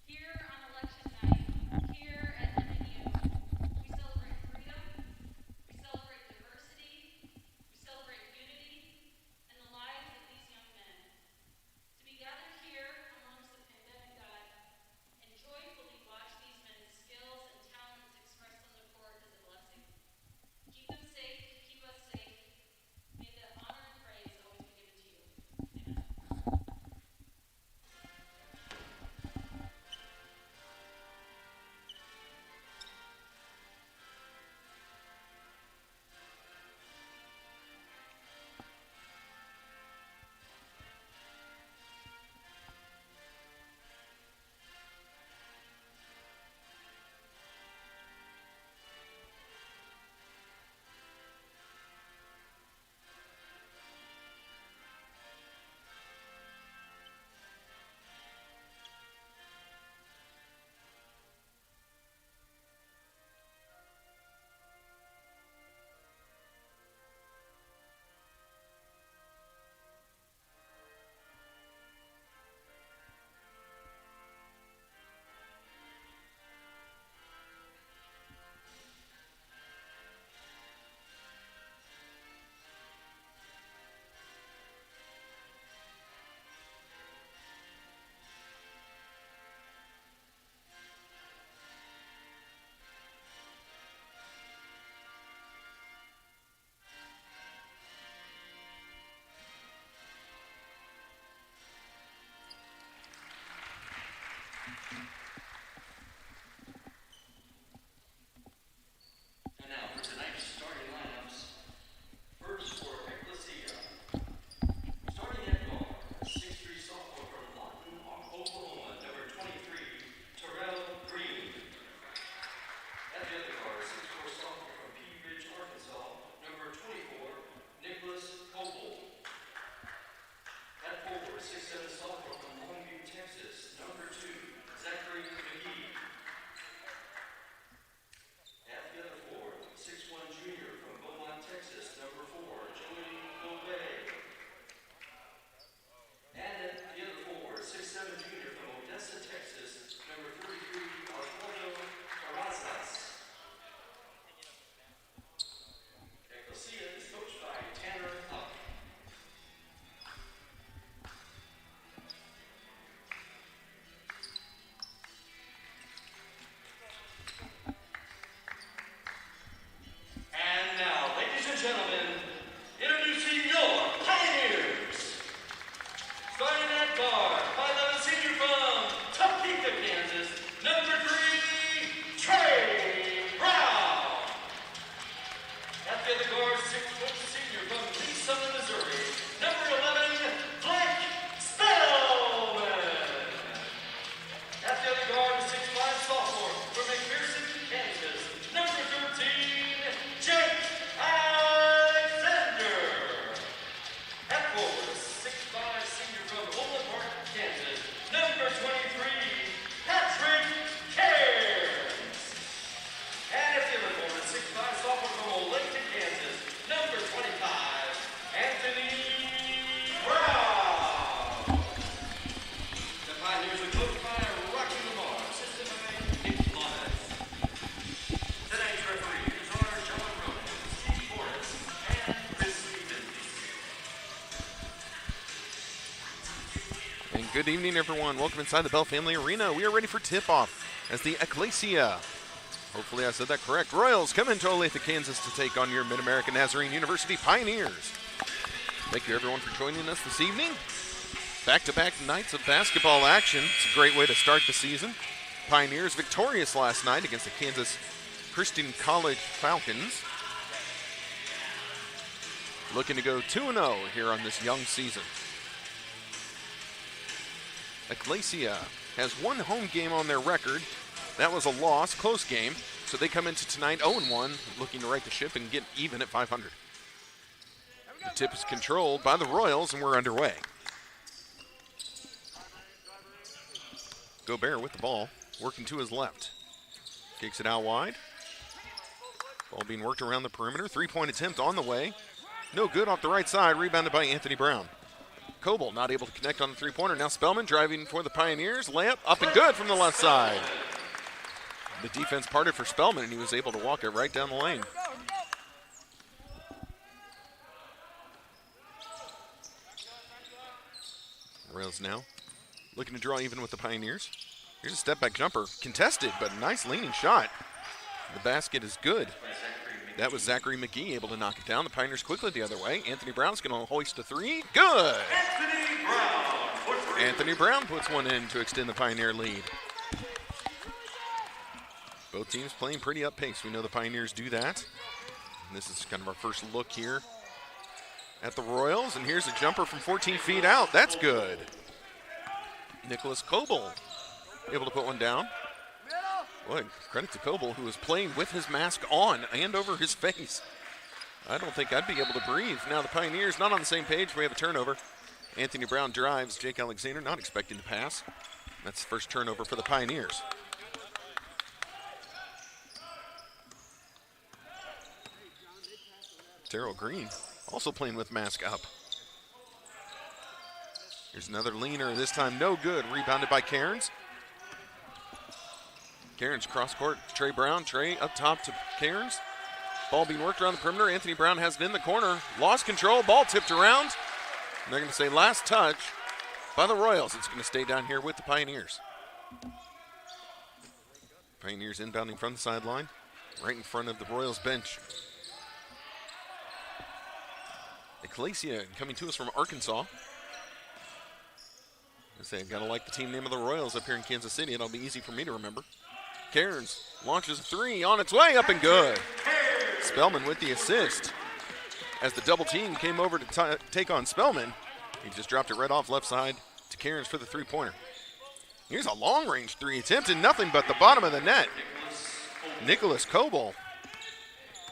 Here on election night, here at MNU, we celebrate freedom, we celebrate diversity, we celebrate unity, and the lives of these young men. To be gathered here amongst the pandemic god and joyfully watch these men's skills and talents expressed on the court is a blessing. Keep them safe, keep us safe. May the honor and praise always be given to you. Amen. And now for tonight's starting lineups. First for Ecclesia. Starting at guard, 6'3" sophomore from Lawton, Oklahoma, number 23, Terrell Green. At the other guard, 6'4" sophomore from Pea Ridge, Arkansas, number 24, Nicholas Copel. At forward, 6'7" sophomore from Longview, Texas, number 2, Zachary McGee. At the other forward, 6'1" junior from Beaumont, Texas, number 4, Joey Goulet. And at the other forward, 6'7" junior from Odessa, Texas, number 33, Osvaldo Terrazas. Ecclesia is coached by Tanner Huck. And now, ladies and gentlemen, introducing your Pioneers. Starting at guard, 5'11" senior from Topeka, Kansas, number 3, Trey Brown. At the other guard, 6' senior from Lee Summit, Missouri, number 11, Blake Spellman. At the other guard, 6'5" sophomore from McPherson, Kansas, number 13, Jake Alexander. At forward, 6'5" senior from Overland Park, Kansas, number 23, Patrick Cairns. And at the other forward, 6'5" sophomore from Olathe, Kansas, number 25, Anthony Brown. The Pioneers are coached by Rocky Lamar, assisted by Nick Lawrence. Tonight's referees are John Rowan, Steve Forrest, and Chris Stevens. And good evening, everyone. Welcome inside the Bell Family Arena. We are ready for tip-off as the Ecclesia, hopefully I said that correct, Royals come into Olathe, Kansas to take on your Mid-American Nazarene University Pioneers. Thank you, everyone, for joining us this evening. Back-to-back nights of basketball action. It's a great way to start the season. Pioneers victorious last night against the Kansas Christian College Falcons. Looking to go 2-0 here on this young season. Ecclesia has one home game on their record. That was a loss, close game. So they come into tonight 0-1, looking to right the ship and get even at 500. The tip is controlled by the Royals, and we're underway. Gobert with the ball, working to his left. Kicks it out wide. Ball being worked around the perimeter. Three-point attempt on the way. No good off the right side. Rebounded by Anthony Brown. Coble not able to connect on the three-pointer. Now Spellman driving for the Pioneers. Layup up and good from the left side. The defense parted for Spellman, and he was able to walk it right down the lane. Royals now looking to draw even with the Pioneers. Here's a step-back jumper. Contested, but a nice leaning shot. The basket is good. That was Zachary McGee able to knock it down. The Pioneers quickly the other way. Anthony Brown's going to hoist a three. Good! Anthony Brown puts one in to extend the Pioneer lead. Both teams playing pretty up pace. We know the Pioneers do that. And this is kind of our first look here at the Royals. And here's a jumper from 14 feet out. That's good. Nicholas Coble able to put one down. Boy, credit to Coble, who is playing with his mask on and over his face. I don't think I'd be able to breathe. Now the Pioneers not on the same page. We have a turnover. Anthony Brown drives. Jake Alexander not expecting to pass. That's the first turnover for the Pioneers. Terrell Green also playing with mask up. Here's another leaner, this time no good. Rebounded by Cairns. Cairns cross court, Trey Brown. Trey up top to Cairns. Ball being worked around the perimeter. Anthony Brown has it in the corner. Lost control, ball tipped around. And they're going to say last touch by the Royals. It's going to stay down here with the Pioneers. Pioneers inbounding from the sideline, right in front of the Royals bench. Ecclesia coming to us from Arkansas. I say, I've got to like the team name of the Royals up here in Kansas City. It'll be easy for me to remember. Cairns launches a three on its way up and good. Spellman with the assist. As the double team came over to take on Spellman, he just dropped it right off left side to Cairns for the three-pointer. Here's a long-range three attempted, nothing but the bottom of the net. Nicholas Coble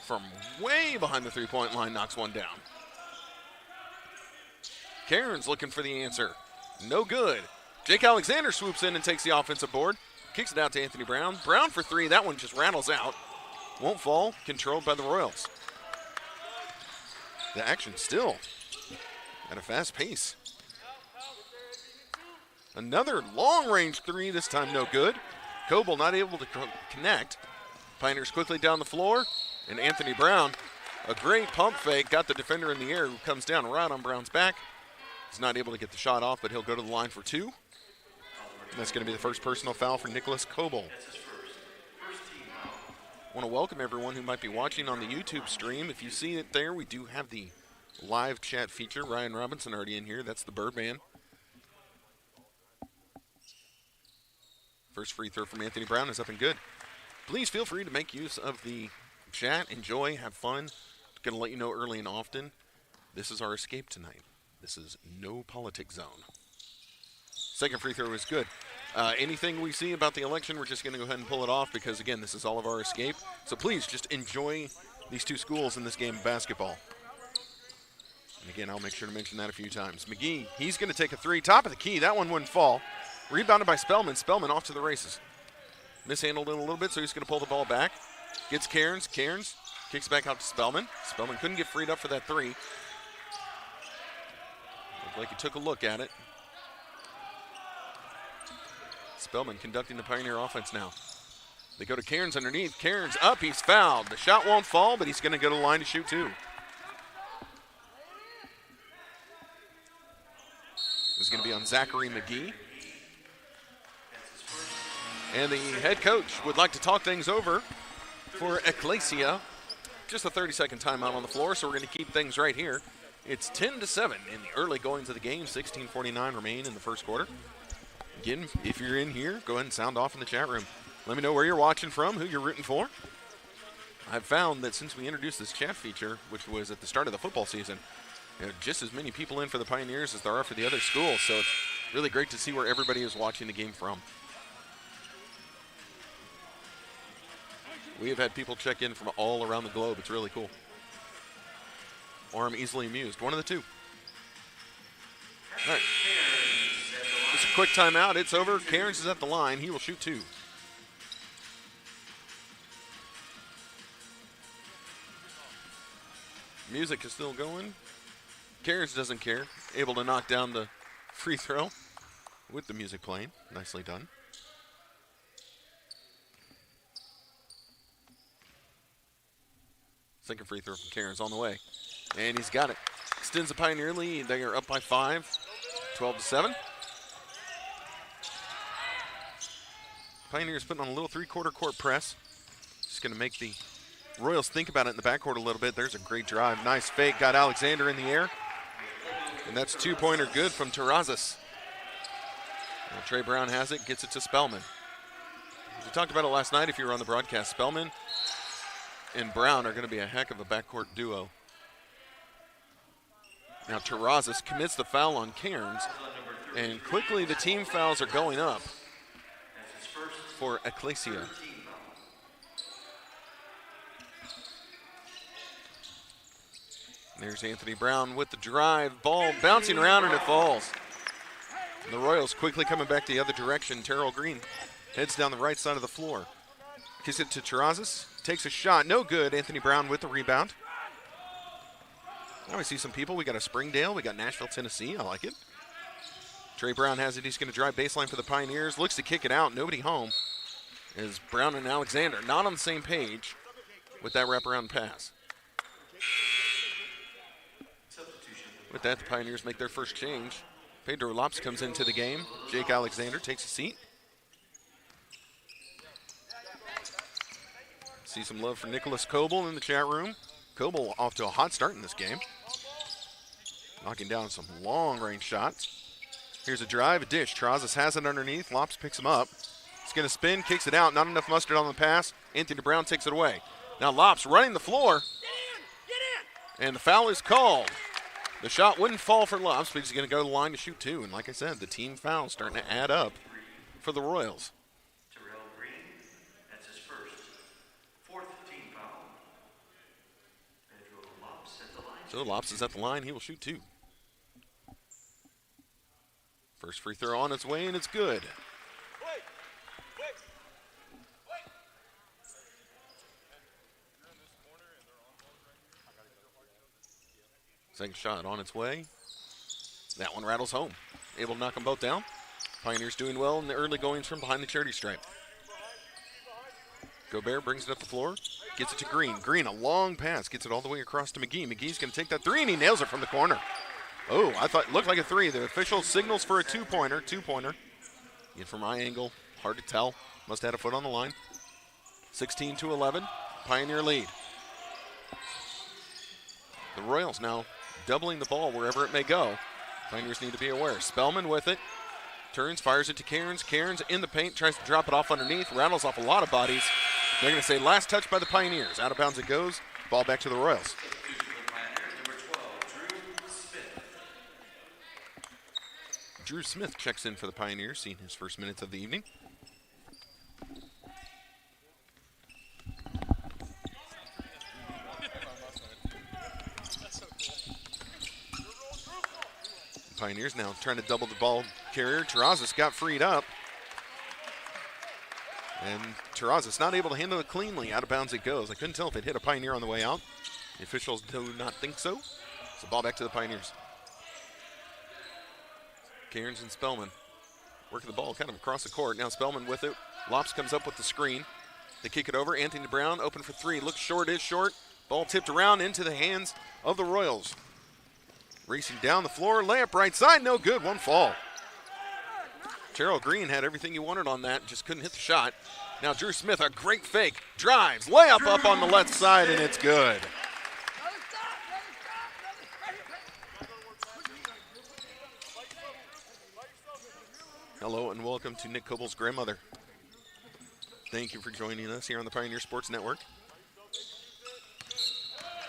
from way behind the three-point line knocks one down. Cairns looking for the answer. No good. Jake Alexander swoops in and takes the offensive board. Kicks it out to Anthony Brown. Brown for three. That one just rattles out. Won't fall. Controlled by the Royals. The action still at a fast pace. Another long-range three. This time no good. Coble not able to connect. Pioneers quickly down the floor. And Anthony Brown, a great pump fake. Got the defender in the air who comes down right on Brown's back. He's not able to get the shot off, but he'll go to the line for two. And that's going to be the first personal foul for Nicholas Coble. I want to welcome everyone who might be watching on the YouTube stream. If you see it there, we do have the live chat feature. Ryan Robinson already in here. That's the Birdman. First free throw from Anthony Brown is up and good. Please feel free to make use of the chat. Enjoy, have fun. Going to let you know early and often. This is our escape tonight. This is no politics zone. Second free throw is good. Anything we see about the election, we're just going to go ahead and pull it off because, again, this is all of our escape. So please just enjoy these two schools in this game of basketball. And, again, I'll make sure to mention that a few times. McGee, he's going to take a three. Top of the key. That one wouldn't fall. Rebounded by Spellman. Spellman off to the races. Mishandled it a little bit, so he's going to pull the ball back. Gets Cairns. Cairns kicks back out to Spellman. Spellman couldn't get freed up for that three. Looked like he took a look at it. Spellman conducting the Pioneer offense now. They go to Cairns underneath. Cairns up. He's fouled. The shot won't fall, but he's going to go to the line to shoot two. This is going to be on Zachary McGee. And the head coach would like to talk things over for Ecclesia. Just a 30-second timeout on the floor, so we're going to keep things right here. It's 10-7 in the early goings of the game. 16:49 remain in the first quarter. Again, if you're in here, go ahead and sound off in the chat room. Let me know where you're watching from, who you're rooting for. I've found that since we introduced this chat feature, which was at the start of the football season, just as many people in for the Pioneers as there are for the other schools. So it's really great to see where everybody is watching the game from. We have had people check in from all around the globe. It's really cool. or I'm easily amused. One of the two. All right. Just a quick timeout. It's over. Cairns is at the line. He will shoot 2. Music is still going. Cairns doesn't care. Able to knock down the free throw with the music playing. Nicely done. Second free throw from Cairns on the way. And he's got it. Extends the Pioneer lead. They are up by 5, 12-7. Pioneers putting on a little three-quarter court press. Just going to make the Royals think about it in the backcourt a little bit. There's a great drive. Nice fake. Got Alexander in the air. And that's two-pointer good from Terrazas. Well, Trey Brown has it. Gets it to Spellman. We talked about it last night if you were on the broadcast. Spellman and Brown are going to be a heck of a backcourt duo. Now Terrazas commits the foul on Cairns. And quickly the team fouls are going up for Ecclesia. There's Anthony Brown with the drive. Ball bouncing around and it falls. And the Royals quickly coming back the other direction. Terrell Green heads down the right side of the floor. Kicks it to Terrazas. Takes a shot. No good. Anthony Brown with the rebound. Now we see some people. We got a Springdale. We got Nashville, Tennessee. I like it. Trey Brown has it. He's going to drive baseline for the Pioneers. Looks to kick it out. Nobody home. As Brown and Alexander not on the same page with that wraparound pass. With that, the Pioneers make their first change. Pedro Lopes comes into the game. Jake Alexander takes a seat. See some love for Nicholas Coble in the chat room. Coble off to a hot start in this game. Knocking down some long-range shots. Here's a drive, a dish. Terrazas has it underneath. Lopes picks him up. He's going to spin, kicks it out. Not enough mustard on the pass. Anthony Brown takes it away. Now Lopes running the floor. Get in! And the foul is called. The shot wouldn't fall for Lopes, but he's going to go to the line to shoot 2. And like I said, the team foul starting to add up for the Royals. Terrell Green, that's his first. 4th team foul. Pedro Lopes at the line. So Lopes is at the line. He will shoot 2. First free throw on its way, and it's good. Second shot on its way. That one rattles home. Able to knock them both down. Pioneers doing well in the early goings from behind the charity stripe. Gobert brings it up the floor. Gets it to Green. Green, a long pass. Gets it all the way across to McGee. McGee's going to take that 3, and he nails it from the corner. Oh, I thought it looked like a 3. The official signals for a two-pointer. Yet from my angle, hard to tell. Must have had a foot on the line. 16-11. Pioneer lead. The Royals now doubling the ball wherever it may go. Pioneers need to be aware. Spellman with it. Turns, fires it to Cairns. Cairns in the paint, tries to drop it off underneath. Rattles off a lot of bodies. They're going to say last touch by the Pioneers. Out of bounds it goes. Ball back to the Royals. Drew Smith checks in for the Pioneers, seeing his first minutes of the evening. Pioneers now trying to double the ball carrier. Terrazas got freed up. And Terrazas not able to handle it cleanly. Out of bounds it goes. I couldn't tell if it hit a Pioneer on the way out. The officials do not think so. So ball back to the Pioneers. Cairns and Spellman working the ball kind of across the court. Now Spellman with it. Lopes comes up with the screen. They kick it over. Anthony Brown open for 3. Looks short, is short. Ball tipped around into the hands of the Royals. Racing down the floor. Layup right side. No good. One fall. Terrell Green had everything he wanted on that. Just couldn't hit the shot. Now Drew Smith, a great fake. Drives. Layup up on the left side, and it's good. Hello and welcome to Nick Coble's grandmother. Thank you for joining us here on the Pioneer Sports Network.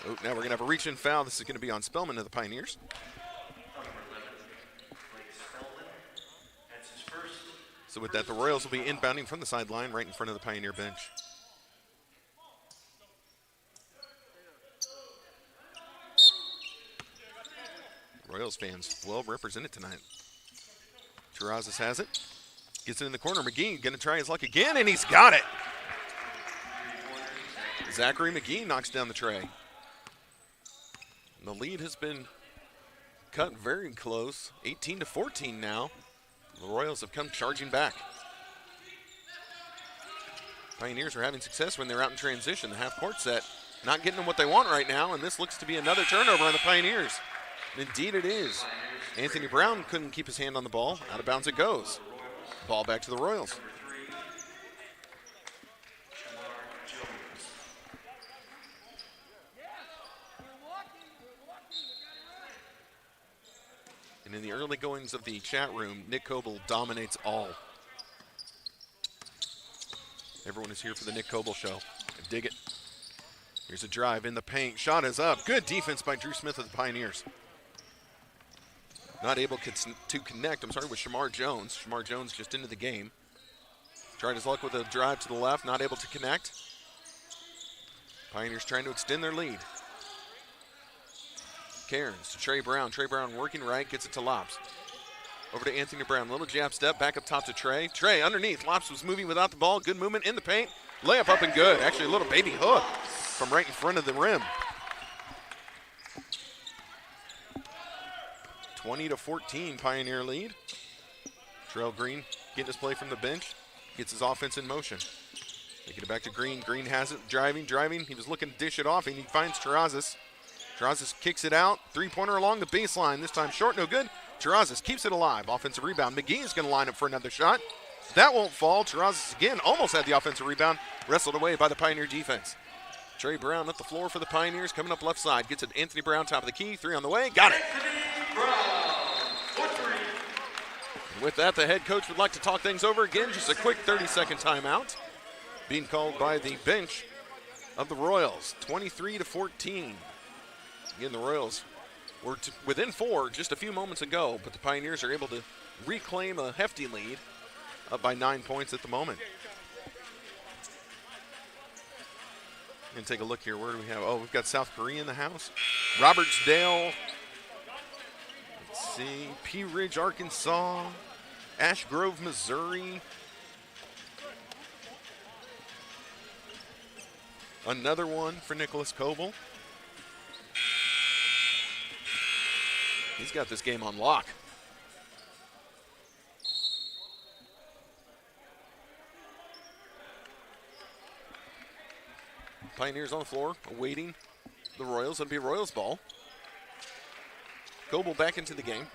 Oh, now we're going to have a reach-in foul. This is going to be on Spellman of the Pioneers. So with that, the Royals will be inbounding from the sideline right in front of the Pioneer bench. Royals fans well represented tonight. Terrazas has it. Gets it in the corner. McGee going to try his luck again, and he's got it. Zachary McGee knocks down the tray. And the lead has been cut very close. 18-14 now. The Royals have come charging back. Pioneers are having success when they're out in transition. The half-court set not getting them what they want right now, and this looks to be another turnover on the Pioneers. Indeed it is. Anthony Brown couldn't keep his hand on the ball. Out of bounds it goes. Ball back to the Royals. And in the early goings of the chat room, Nick Coble dominates all. Everyone is here for the Nick Coble show. I dig it. Here's a drive in the paint. Shot is up. Good defense by Drew Smith of the Pioneers. Not able to connect, with Shamar Jones. Shamar Jones just into the game. Tried his luck with a drive to the left, not able to connect. Pioneers trying to extend their lead. Cairns to Trey Brown. Trey Brown working right, gets it to Lops. Over to Anthony Brown. Little jab step, back up top to Trey. Trey underneath. Lops was moving without the ball. Good movement in the paint. Layup up and good. Actually, a little baby hook from right in front of the rim. 20-14 Pioneer lead. Terrell Green getting his play from the bench. Gets his offense in motion. Taking it back to Green. Green has it. Driving. He was looking to dish it off, and he finds Terrazas. Terrazas kicks it out. Three-pointer along the baseline. This time short, no good. Terrazas keeps it alive. Offensive rebound. McGee is going to line up for another shot. That won't fall. Terrazas again almost had the offensive rebound. Wrestled away by the Pioneer defense. Trey Brown up the floor for the Pioneers. Coming up left side. Gets it Anthony Brown, top of the key. Three on the way. Got it. And with that, the head coach would like to talk things over again. Just a quick 30-second timeout. Being called by the bench of the Royals. 23-14. Again, the Royals were within 4 just a few moments ago, but the Pioneers are able to reclaim a hefty lead, up by 9 points at the moment. And take a look here. Where do we have? Oh, we've got South Korea in the house. Robertsdale. Let's see. Pea Ridge, Arkansas. Ash Grove, Missouri. Another one for Nicholas Coble. He's got this game on lock. Pioneers on the floor, awaiting the Royals. It'll be a Royals ball. Coble back into the game.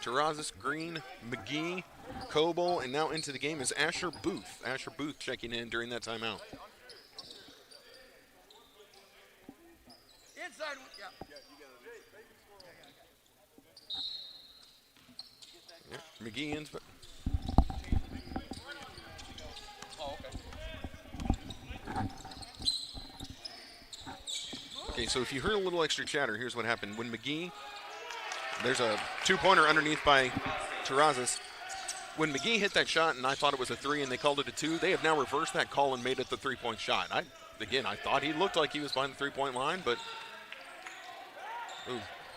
Terrazas, Green, McGee, Coble, and now into the game is Asher Booth. Asher Booth checking in during that timeout. Inside, Yeah, McGee in. Okay, so if you heard a little extra chatter, here's what happened. When McGee, there's a two-pointer underneath by Terrazas. When McGee hit that shot, and I thought it was a 3 and they called it a 2, they have now reversed that call and made it the 3-point shot. I thought he looked like he was behind the 3-point line, but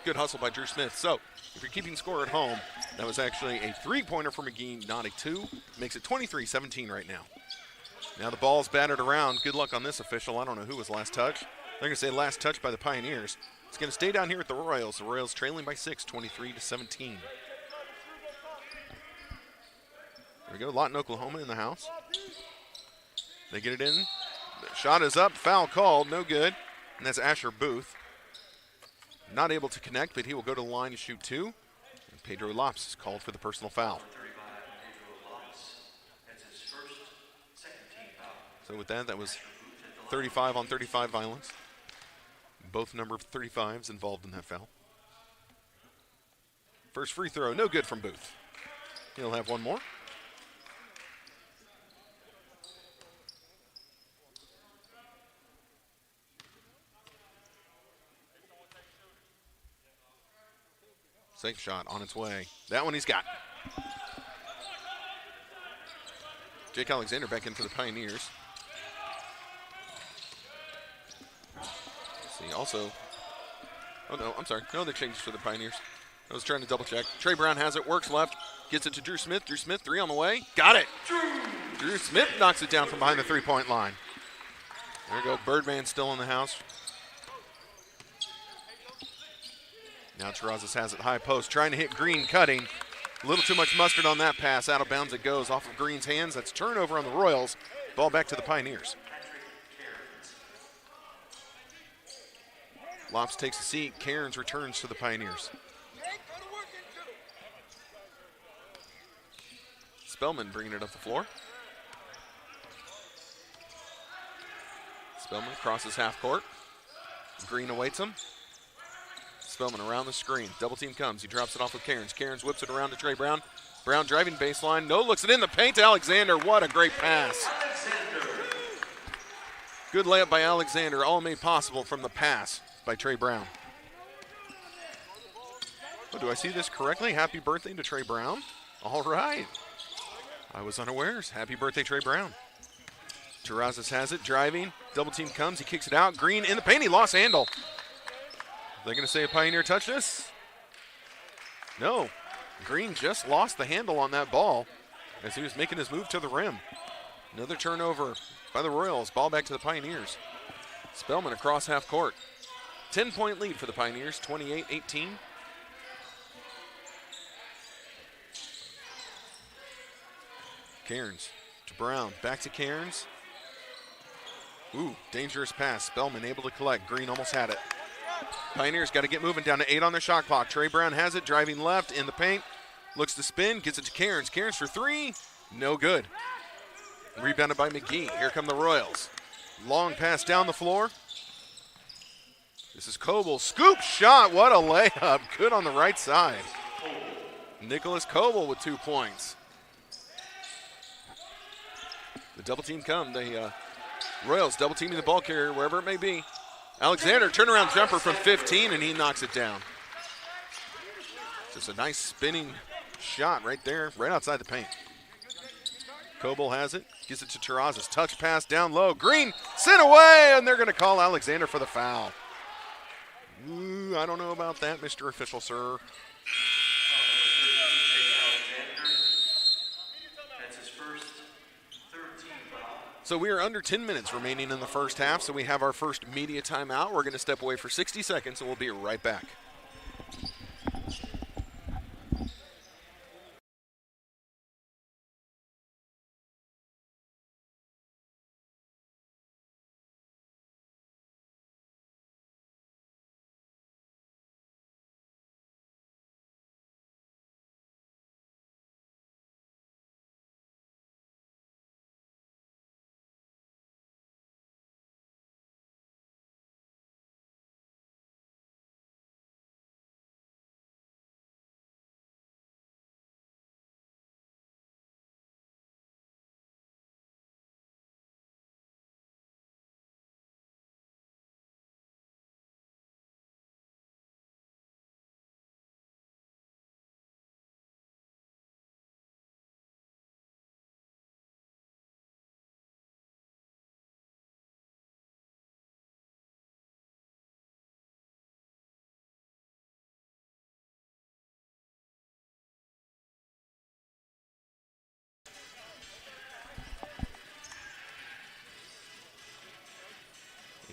good hustle by Drew Smith. So if you're keeping score at home, that was actually a 3-pointer for McGee, not a 2. Makes it 23-17 right now. Now the ball's batted around. Good luck on this official. I don't know who was last touch. They're going to say last touch by the Pioneers. It's going to stay down here with the Royals. The Royals trailing by 6, 23-17. There we go. Lawton, Oklahoma in the house. They get it in. The shot is up. Foul called. No good. And that's Asher Booth. Not able to connect, but he will go to the line to shoot 2. And Pedro Lops is called for the personal foul. So with that, that was 35 on 35 violence. Both number 35s involved in that foul. First free throw, no good from Booth. He'll have one more. Safe shot on its way. That one he's got. Jake Alexander back in for the Pioneers. See, also, Oh, no, I'm sorry. No other changes for the Pioneers. I was trying to double check. Trey Brown has it, works left, gets it to Drew Smith. Drew Smith, 3 on the way. Got it. Drew Smith knocks it down from behind the three-point line. There we go. Birdman still in the house. Now Terrazas has it high post, trying to hit Green, cutting. A little too much mustard on that pass. Out of bounds it goes off of Green's hands. That's turnover on the Royals. Ball back to the Pioneers. Lops takes a seat. Cairns returns to the Pioneers. Spellman bringing it up the floor. Spellman crosses half court. Green awaits him. Spellman around the screen. Double team comes. He drops it off with Cairns. Cairns whips it around to Trey Brown. Brown driving baseline. No, looks it in the paint to Alexander. What a great pass. Good layup by Alexander. All made possible from the pass by Trey Brown. Oh, do I see this correctly? Happy birthday to Trey Brown. All right. I was unawares. Happy birthday, Trey Brown. Terrazas has it, driving. Double team comes. He kicks it out. Green in the paint. He lost handle. They're going to say a Pioneer touched this? No. Green just lost the handle on that ball as he was making his move to the rim. Another turnover by the Royals. Ball back to the Pioneers. Spellman across half court. 10-point lead for the Pioneers, 28-18. Cairns to Brown. Back to Cairns. Ooh, dangerous pass. Spellman able to collect. Green almost had it. Pioneers got to get moving, down to 8 on their shot clock. Trey Brown has it, driving left in the paint. Looks to spin, gets it to Cairns. Cairns for 3, no good. Rebounded by McGee. Here come the Royals. Long pass down the floor. This is Coble. Scoop shot, what a layup. Good on the right side. Nicholas Coble with 2 points. The double team come. The Royals double teaming the ball carrier wherever it may be. Alexander, turnaround jumper from 15, and he knocks it down. Just a nice spinning shot right there, right outside the paint. Coble has it, gives it to Terrazas. Touch pass down low. Green sent away, and they're going to call Alexander for the foul. Ooh, I don't know about that, Mr. Official, sir. So we are under 10 minutes remaining in the first half, so we have our first media timeout. We're going to step away for 60 seconds, and we'll be right back.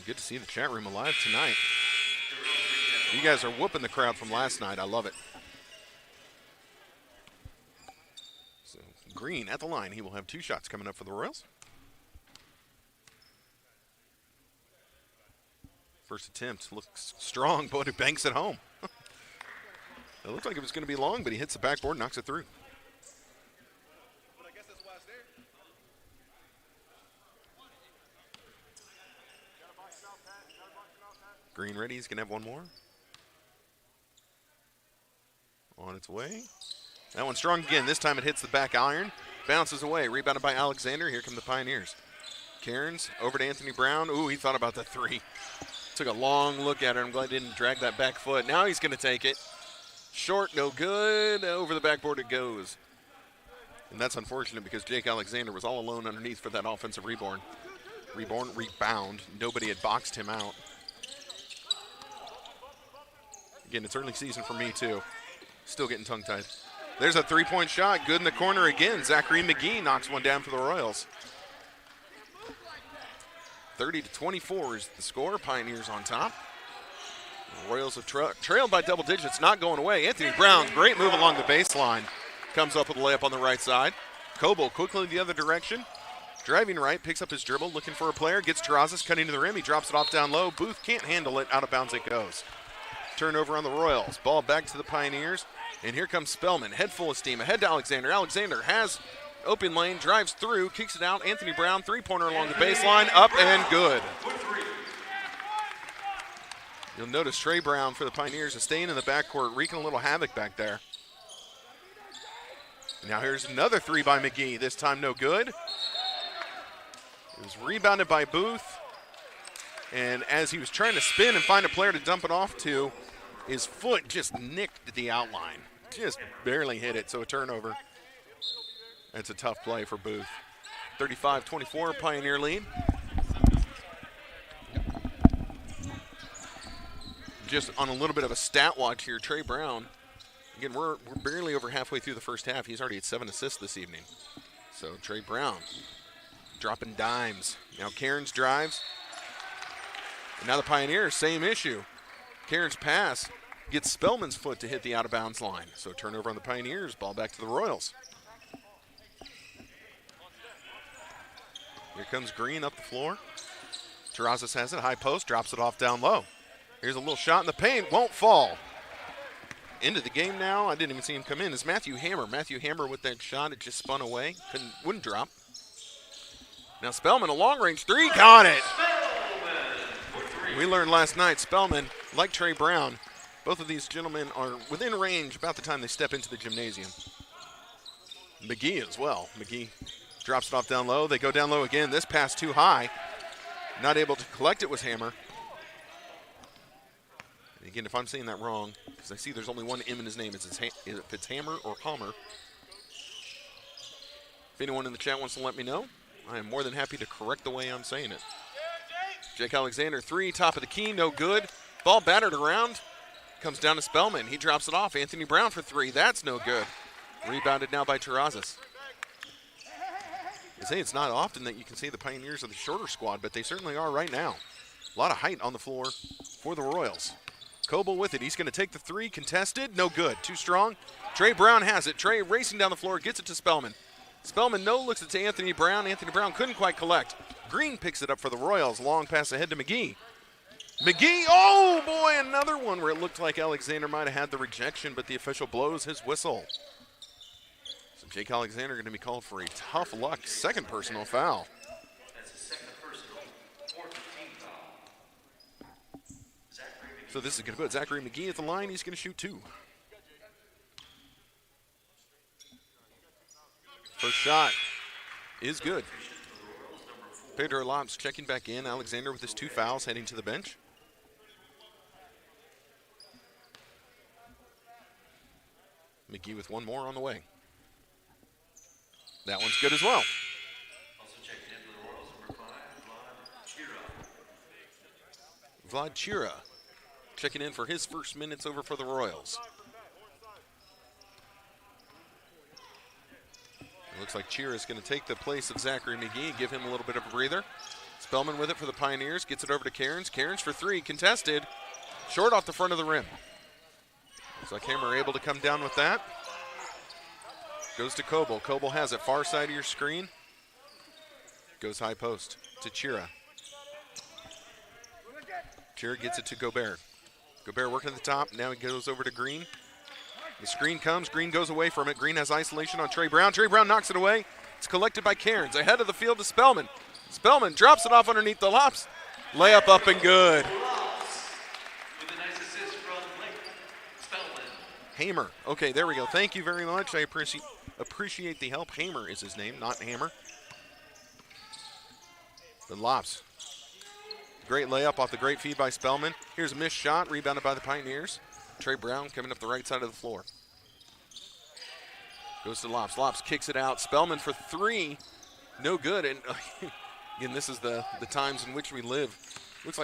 Good to see the chat room alive tonight. You guys are whooping the crowd from last night. I love it. So Green at the line. He will have 2 shots coming up for the Royals. First attempt looks strong, but it banks it home. It looked like it was going to be long, but he hits the backboard, knocks it through. Green ready, he's going to have one more. On its way. That one's strong again. This time it hits the back iron. Bounces away. Rebounded by Alexander. Here come the Pioneers. Cairns over to Anthony Brown. Ooh, he thought about the 3. Took a long look at it. I'm glad he didn't drag that back foot. Now he's going to take it. Short, no good. Over the backboard it goes. And that's unfortunate because Jake Alexander was all alone underneath for that offensive rebound. Nobody had boxed him out. Again, it's early season for me, too. Still getting tongue-tied. There's a three-point shot. Good in the corner again. Zachary McGee knocks one down for the Royals. 30-24 is the score. Pioneers on top. The Royals have trailed by double digits, not going away. Anthony Brown, great move along the baseline. Comes up with a layup on the right side. Coble quickly the other direction. Driving right, picks up his dribble, looking for a player. Gets Terrazas cutting to the rim. He drops it off down low. Booth can't handle it. Out of bounds it goes. Turnover on the Royals. Ball back to the Pioneers. And here comes Spellman. Head full of steam. Ahead to Alexander. Alexander has open lane. Drives through. Kicks it out. Anthony Brown. Three-pointer along the baseline. Up and good. You'll notice Trey Brown for the Pioneers is staying in the backcourt, wreaking a little havoc back there. Now here's another three by McGee. This time no good. It was rebounded by Booth. And as he was trying to spin and find a player to dump it off to, his foot just nicked the outline. Just barely hit it, so a turnover. That's a tough play for Booth. 35-24, Pioneer lead. Just on a little bit of a stat watch here, Trey Brown. Again, we're barely over halfway through the first half. He's already at 7 assists this evening. So Trey Brown dropping dimes. Now Cairns drives. And now the Pioneers, same issue. Cairns pass gets Spellman's foot to hit the out-of-bounds line. So turnover on the Pioneers, ball back to the Royals. Here comes Green up the floor. Terrazas has it, high post, drops it off down low. Here's a little shot in the paint, won't fall. Into the game now, I didn't even see him come in, is Matthew Hammer. Matthew Hammer with that shot, it just spun away, wouldn't drop. Now Spellman, a long-range three, got it. We learned last night, Spellman, like Trey Brown, both of these gentlemen are within range about the time they step into the gymnasium. McGee as well. McGee drops it off down low. They go down low again. This pass too high. Not able to collect it was Hammer. And again, if I'm saying that wrong, because I see there's only one M in his name, if it's Hammer or Palmer. If anyone in the chat wants to let me know, I am more than happy to correct the way I'm saying it. Jake Alexander, three, top of the key, no good. Ball battered around. Comes down to Spellman. He drops it off. Anthony Brown for three. That's no good. Rebounded now by Terrazas. I say it's not often that you can see the Pioneers of the shorter squad, but they certainly are right now. A lot of height on the floor for the Royals. Coble with it. He's going to take the three. Contested. No good. Too strong. Trey Brown has it. Trey racing down the floor. Gets it to Spellman. Spellman looks it to Anthony Brown. Anthony Brown couldn't quite collect. Green picks it up for the Royals. Long pass ahead to McGee. McGee, oh boy, another one where it looked like Alexander might have had the rejection, but the official blows his whistle. So Jake Alexander going to be called for a tough luck second personal foul. That's the second personal, fourth team foul. So this is going to put Zachary McGee at the line. He's going to shoot two. First shot is good. Pedro Lopes checking back in. Alexander with his two fouls heading to the bench. McGee with one more on the way. That one's good as well. Also checking in for the Royals, number 5, Vlad Chira checking in for his first minutes over for the Royals. It looks like Chira is going to take the place of Zachary McGee, give him a little bit of a breather. Spellman with it for the Pioneers, gets it over to Cairns. Cairns for three, contested. Short off the front of the rim. Looks like Hammer able to come down with that. Goes to Coble. Coble has it, far side of your screen. Goes high post to Chira. Chira gets it to Gobert. Gobert working at the top, now he goes over to Green. The screen comes, Green goes away from it. Green has isolation on Trey Brown. Trey Brown knocks it away. It's collected by Cairns. Ahead of the field to Spellman. Spellman drops it off underneath the Lopes. Layup up and good. with a nice assist from Spellman. Hamer. Okay, there we go. Thank you very much. I appreciate the help. Hamer is his name, not Hammer. The Lopes. Great layup off the great feed by Spellman. Here's a missed shot, rebounded by the Pioneers. Trey Brown coming up the right side of the floor. Goes to Lopes. Lopes kicks it out. Spellman for three. No good. And again, this is the times in which we live. Looked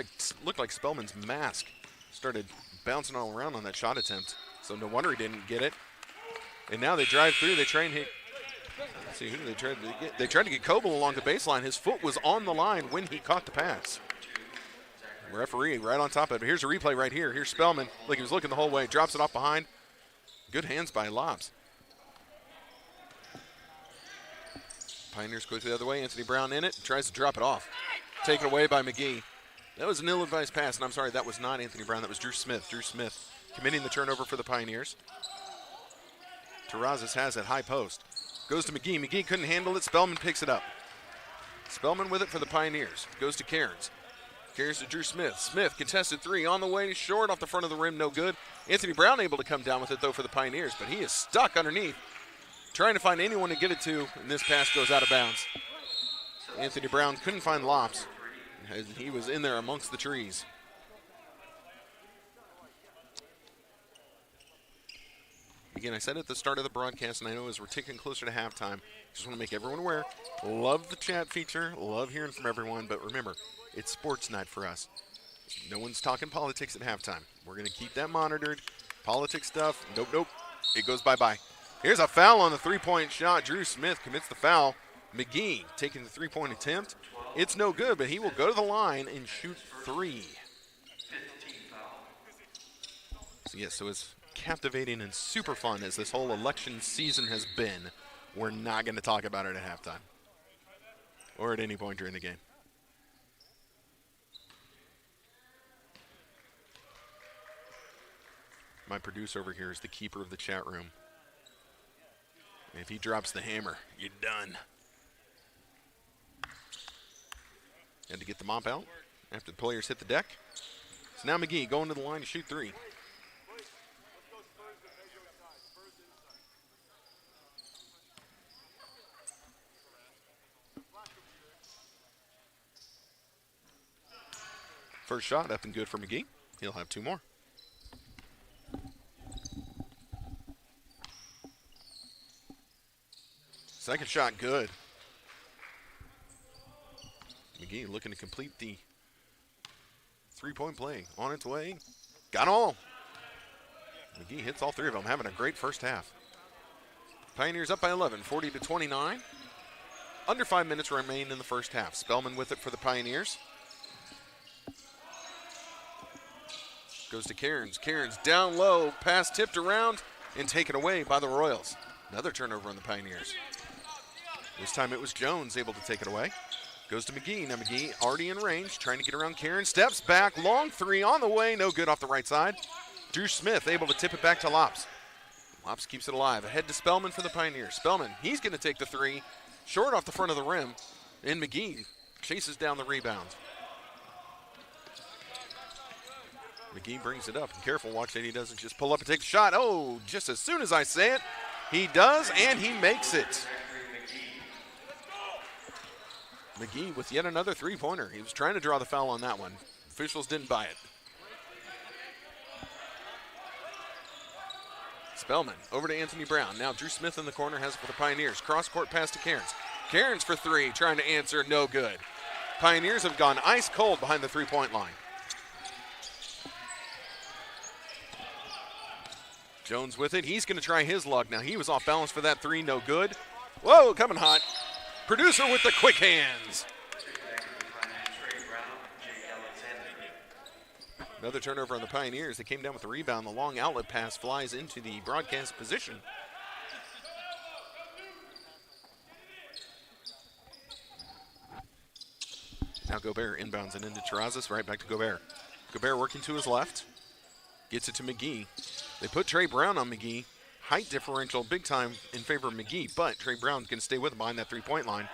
like Spellman's mask started bouncing all around on that shot attempt. So no wonder he didn't get it. And now they drive through. They try and hit. Let's see, who did they try to get? They tried to get Coble along the baseline. His foot was on the line when he caught the pass. Referee right on top of it. Here's a replay right here. Here's Spellman. Look, he was looking the whole way. Drops it off behind. Good hands by Lobs. Pioneers go to the other way. Anthony Brown in it. Tries to drop it off. Taken away by McGee. That was an ill-advised pass, and I'm sorry, that was not Anthony Brown. That was Drew Smith. Drew Smith committing the turnover for the Pioneers. Terrazas has it, high post. Goes to McGee. McGee couldn't handle it. Spellman picks it up. Spellman with it for the Pioneers. Goes to Cairns. Cairns to Drew Smith. Smith contested three on the way, short off the front of the rim, no good. Anthony Brown able to come down with it, though, for the Pioneers, but he is stuck underneath, trying to find anyone to get it to, and this pass goes out of bounds. Anthony Brown couldn't find Lops. He was in there amongst the trees. Again, I said at the start of the broadcast, and I know as we're ticking closer to halftime, just want to make everyone aware, love the chat feature, love hearing from everyone, but remember, it's sports night for us. No one's talking politics at halftime. We're going to keep that monitored. Politics stuff, nope. It goes bye-bye. Here's a foul on the three-point shot. Drew Smith commits the foul. McGee taking the three-point attempt. It's no good, but he will go to the line and shoot three. So, yes, so as captivating and super fun as this whole election season has been, we're not going to talk about it at halftime or at any point during the game. My producer over here is the keeper of the chat room. And if he drops the hammer, you're done. Had to get the mop out after the players hit the deck. So now McGee going to the line to shoot three. First shot up and good for McGee. He'll have two more. Second shot good. McGee looking to complete the three-point play. On its way. Got all. McGee hits all three of them, having a great first half. Pioneers up by 11, 40-29. Under 5 minutes remain in the first half. Spellman with it for the Pioneers. Goes to Cairns. Cairns down low. Pass tipped around and taken away by the Royals. Another turnover on the Pioneers. This time it was Jones able to take it away. Goes to McGee. Now McGee already in range, trying to get around Cairns. Steps back, long three on the way, no good off the right side. Drew Smith able to tip it back to Lops. Lops keeps it alive. Ahead to Spellman for the Pioneers. Spellman, he's going to take the three. Short off the front of the rim. And McGee chases down the rebound. McGee brings it up. And careful, watch that he doesn't just pull up and take the shot. Oh, just as soon as I say it, he does, and he makes it. McGee with yet another three-pointer. He was trying to draw the foul on that one. Officials didn't buy it. Spellman over to Anthony Brown. Now Drew Smith in the corner has it for the Pioneers. Cross-court pass to Cairns. Cairns for three, trying to answer, no good. Pioneers have gone ice cold behind the three-point line. Jones with it. He's going to try his luck. Now he was off balance for that three, no good. Whoa, coming hot. Producer with the quick hands. Another turnover on the Pioneers. They came down with the rebound. The long outlet pass flies into the broadcast position. Now Gobert inbounds it into Terrazas. Right back to Gobert. Gobert working to his left. Gets it to McGee. They put Trey Brown on McGee. Height differential big time in favor of McGee, but Trey Brown can stay with him behind that three-point line.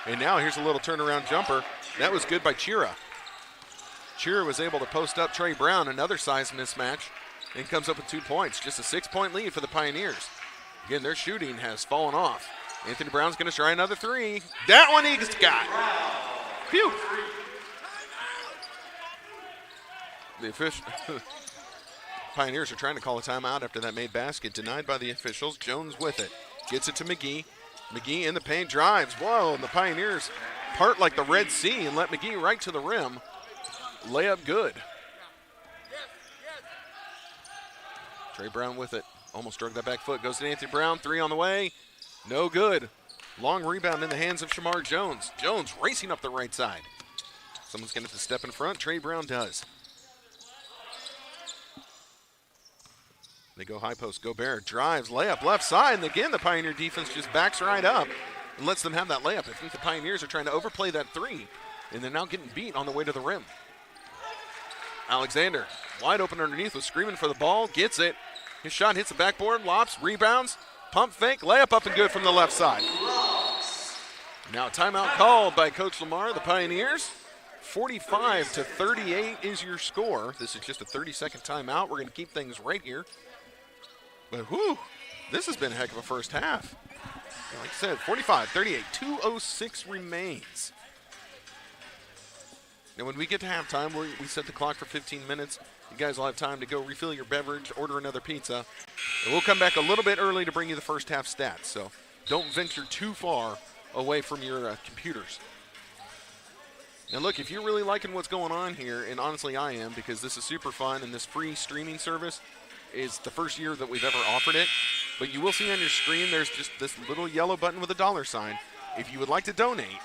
And now here's a little turnaround jumper. That was good by Chira. Chira was able to post up Trey Brown, another size mismatch, and comes up with 2 points. Just a 6-point lead for the Pioneers. Again, their shooting has fallen off. Anthony Brown's going to try another three. That one he's got. Phew. The official. Pioneers are trying to call a timeout after that made basket. Denied by the officials. Jones with it. Gets it to McGee. McGee in the paint, drives. Whoa, and the Pioneers part like the Red Sea and let McGee right to the rim. Layup good. Trey Brown with it. Almost drug that back foot. Goes to Anthony Brown. 3 on the way. No good. Long rebound in the hands of Shamar Jones. Jones racing up the right side. Someone's going to have to step in front. Trey Brown does. They go high post. Gobert drives, layup, left side. And again, the Pioneer defense just backs right up and lets them have that layup. I think the Pioneers are trying to overplay that 3, and they're now getting beat on the way to the rim. Alexander, wide open underneath, was screaming for the ball, gets it. His shot hits the backboard, lops, rebounds, pump fake, layup up and good from the left side. Now timeout called by Coach Lamar, the Pioneers. 45-38 is your score. This is just a 30-second timeout. We're going to keep things right here. But whew, this has been a heck of a first half. Like I said, 45-38, 2:06 remains. Now when we get to halftime, we set the clock for 15 minutes. You guys will have time to go refill your beverage, order another pizza. And we'll come back a little bit early to bring you the first half stats. So don't venture too far away from your computers. Now look, if you're really liking what's going on here, and honestly I am, because this is super fun and this free streaming service is the first year that we've ever offered it. But you will see on your screen there's just this little yellow button with a $sign. If you would like to donate,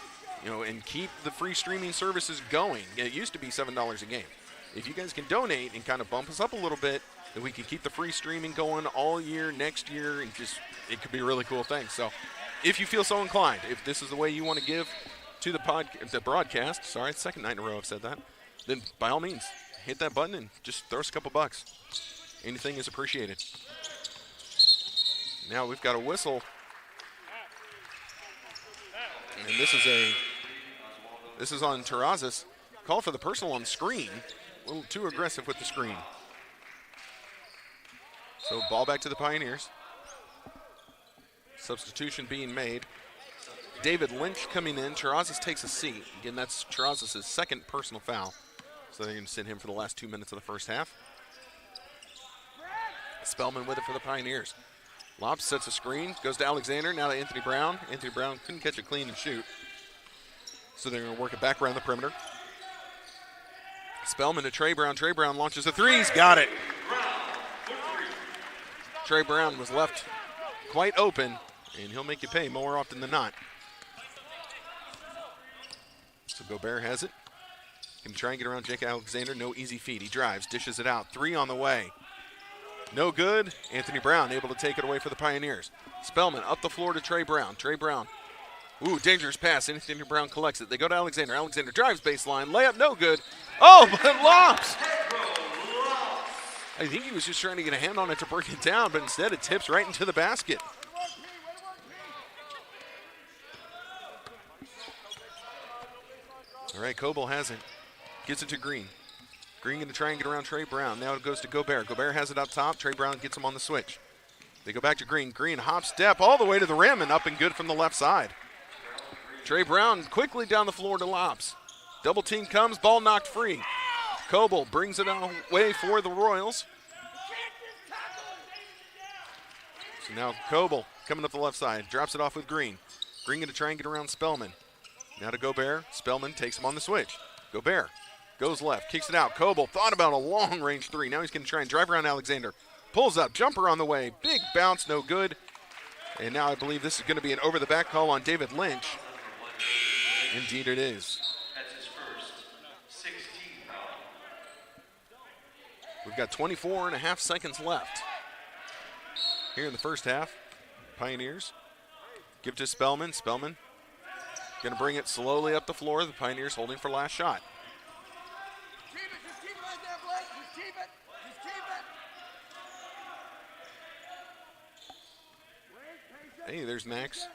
and keep the free streaming services going, it used to be $7 a game. If you guys can donate and kind of bump us up a little bit, then we can keep the free streaming going all year, next year, and it could be a really cool thing. So if you feel so inclined, if this is the way you want to give to the broadcast, sorry, it's the second night in a row I've said that, then by all means, hit that button and just throw us a couple bucks. Anything is appreciated. Now we've got a whistle. And this is on Terrazas. Call for the personal on screen. A little too aggressive with the screen. So ball back to the Pioneers. Substitution being made. David Lynch coming in. Terrazas takes a seat. Again, that's Terrazas' second personal foul. So they're going to send him for the last 2 minutes of the first half. Spellman with it for the Pioneers. Lopes sets a screen, goes to Alexander, now to Anthony Brown. Anthony Brown couldn't catch it clean and shoot. So they're going to work it back around the perimeter. Spellman to Trey Brown. Trey Brown launches a 3. He's got it. Trey Brown was left quite open, and he'll make you pay more often than not. So Gobert has it. Can try and get around Jake Alexander. No easy feed. He drives, dishes it out. 3 on the way. No good. Anthony Brown able to take it away for the Pioneers. Spellman up the floor to Trey Brown. Trey Brown. Ooh, dangerous pass. Anthony Brown collects it. They go to Alexander. Alexander drives baseline. Layup, no good. Oh, but Lopes. I think he was just trying to get a hand on it to break it down, but instead it tips right into the basket. All right, Coble has it. Gets it to Green. Green going to try and get around Trey Brown. Now it goes to Gobert. Gobert has it up top. Trey Brown gets him on the switch. They go back to Green. Green hop step all the way to the rim and up and good from the left side. Trey Brown quickly down the floor to Lopes. Double team comes, ball knocked free. Coble brings it away for the Royals. So now Coble coming up the left side, drops it off with Green. Green going to try and get around Spellman. Now to Gobert. Spellman takes him on the switch. Gobert goes left, kicks it out. Coble thought about a long-range 3. Now he's going to try and drive around Alexander. Pulls up, jumper on the way. Big bounce, no good. And now I believe this is going to be an over-the-back call on David Lynch. Indeed it is. That's his first 16 foul. We've got 24 and a half seconds left here in the first half. Pioneers give to Spellman. Spellman going to bring it slowly up the floor. The Pioneers holding for last shot. Hey, there's Max.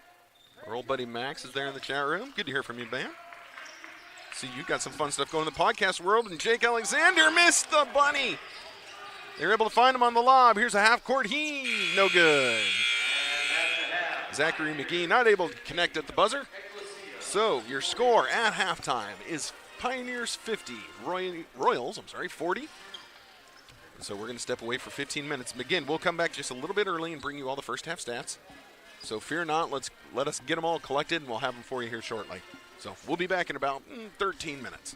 Our old buddy Max is there in the chat room. Good to hear from you, man. See, you got some fun stuff going in the podcast world, and Jake Alexander missed the bunny. They were able to find him on the lob. Here's a half-court heave. No good. Zachary McGee not able to connect at the buzzer. So your score at halftime is Pioneers 50, Royals 40. So we're going to step away for 15 minutes. And again, we'll come back just a little bit early and bring you all the first half stats. So fear not, let us get them all collected, and we'll have them for you here shortly. So we'll be back in about 13 minutes.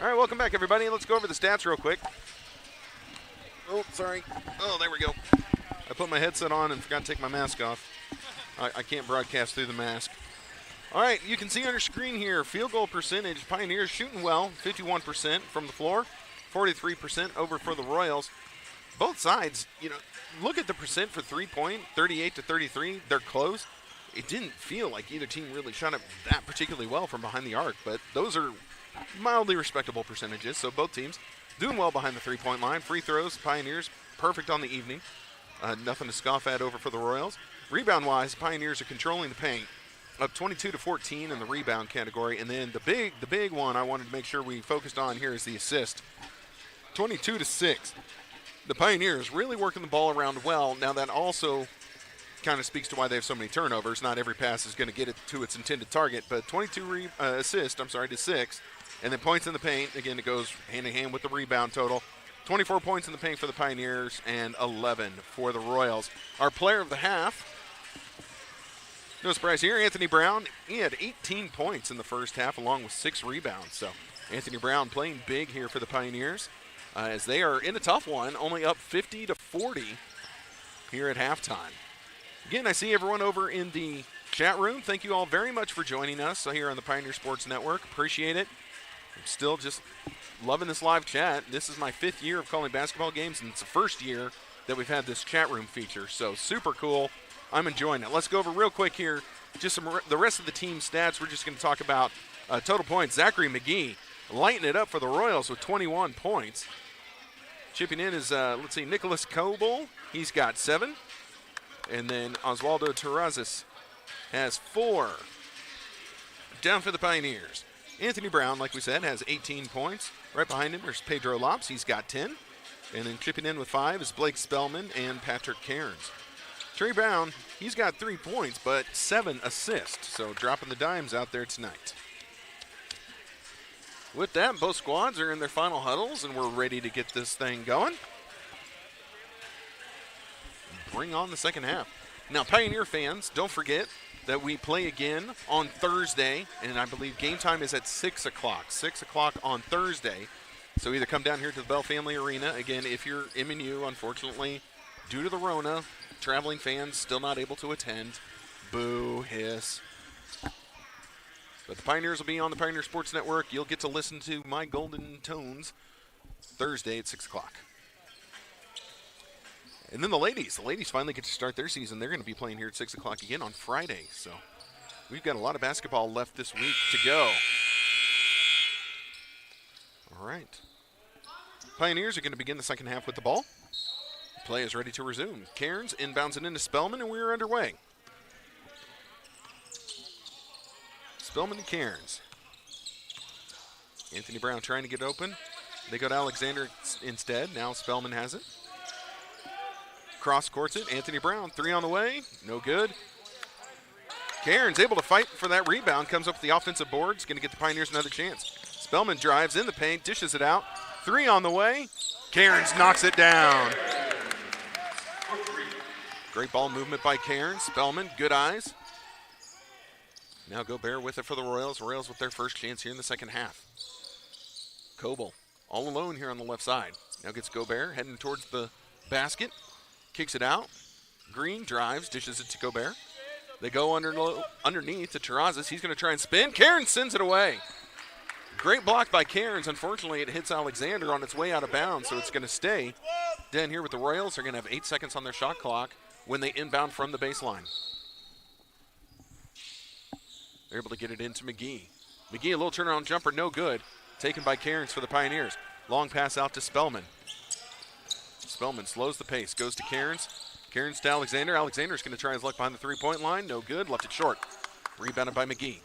All right, welcome back, everybody. Let's go over the stats real quick. Oh, sorry. Oh, there we go. I put my headset on and forgot to take my mask off. I can't broadcast through the mask. All right, you can see on your screen here, field goal percentage. Pioneers shooting well, 51% from the floor, 43% over for the Royals. Both sides, look at the percent for three-point, 38 to 33. They're close. It didn't feel like either team really shot it that particularly well from behind the arc, but those are mildly respectable percentages. So both teams doing well behind the three-point line. Free throws, Pioneers, perfect on the evening. Nothing to scoff at over for the Royals. Rebound-wise, Pioneers are controlling the paint, up 22 to 14 in the rebound category. And then the big one I wanted to make sure we focused on here is the assist. 22 to 6. The Pioneers really working the ball around well. Now that also kind of speaks to why they have so many turnovers. Not every pass is going to get it to its intended target, but 22 assists to 6. And then points in the paint. Again, it goes hand in hand with the rebound total. 24 points in the paint for the Pioneers and 11 for the Royals. Our player of the half, no surprise here, Anthony Brown. He had 18 points in the first half along with 6 rebounds. So Anthony Brown playing big here for the Pioneers as they are in a tough one, only up 50 to 40 here at halftime. Again, I see everyone over in the chat room. Thank you all very much for joining us here on the Pioneer Sports Network. Appreciate it. I'm still just loving this live chat. This is my 5th year of calling basketball games, and it's the first year that we've had this chat room feature. So super cool. I'm enjoying it. Let's go over real quick here just the rest of the team stats. We're just going to talk about total points. Zachary McGee lighting it up for the Royals with 21 points. Chipping in is, Nicholas Coble. He's got 7. And then Oswaldo Terrazas has 4. Down for the Pioneers. Anthony Brown, like we said, has 18 points. Right behind him is Pedro Lopes. He's got 10. And then chipping in with 5 is Blake Spellman and Patrick Cairns. Trey Brown, he's got 3 points, but 7 assists. So dropping the dimes out there tonight. With that, both squads are in their final huddles, and we're ready to get this thing going. Bring on the second half. Now, Pioneer fans, don't forget that we play again on Thursday, and I believe game time is at 6 o'clock. 6 o'clock on Thursday. So either come down here to the Bell Family Arena. Again, if you're MNU, unfortunately, due to the Rona, traveling fans still not able to attend. Boo, hiss. But the Pioneers will be on the Pioneer Sports Network. You'll get to listen to my golden tones Thursday at 6 o'clock. And then the ladies finally get to start their season. They're going to be playing here at 6 o'clock again on Friday. So we've got a lot of basketball left this week to go. All right. Pioneers are going to begin the second half with the ball. Play is ready to resume. Cairns inbounds it into Spellman, and we're underway. Spellman and Cairns. Anthony Brown trying to get open. They go to Alexander instead. Now Spellman has it. Cross courts it. Anthony Brown, 3 on the way. No good. Cairns able to fight for that rebound. Comes up with the offensive boards. Going to get the Pioneers another chance. Spellman drives in the paint. Dishes it out. 3 on the way. Cairns knocks it down. Great ball movement by Cairns. Spellman, good eyes. Now Gobert with it for the Royals. Royals with their first chance here in the second half. Coble all alone here on the left side. Now gets Gobert heading towards the basket. Kicks it out. Green drives, dishes it to Gobert. They go underneath to Terrazas. He's going to try and spin. Cairns sends it away. Great block by Cairns. Unfortunately, it hits Alexander on its way out of bounds, so it's going to stay. Down here with the Royals, they're going to have 8 seconds on their shot clock when they inbound from the baseline. They're able to get it into McGee. McGee, a little turnaround jumper, no good. Taken by Cairns for the Pioneers. Long pass out to Spellman. Spellman slows the pace, goes to Cairns. Cairns to Alexander. Alexander's going to try his luck behind the three-point line. No good, left it short. Rebounded by McGee.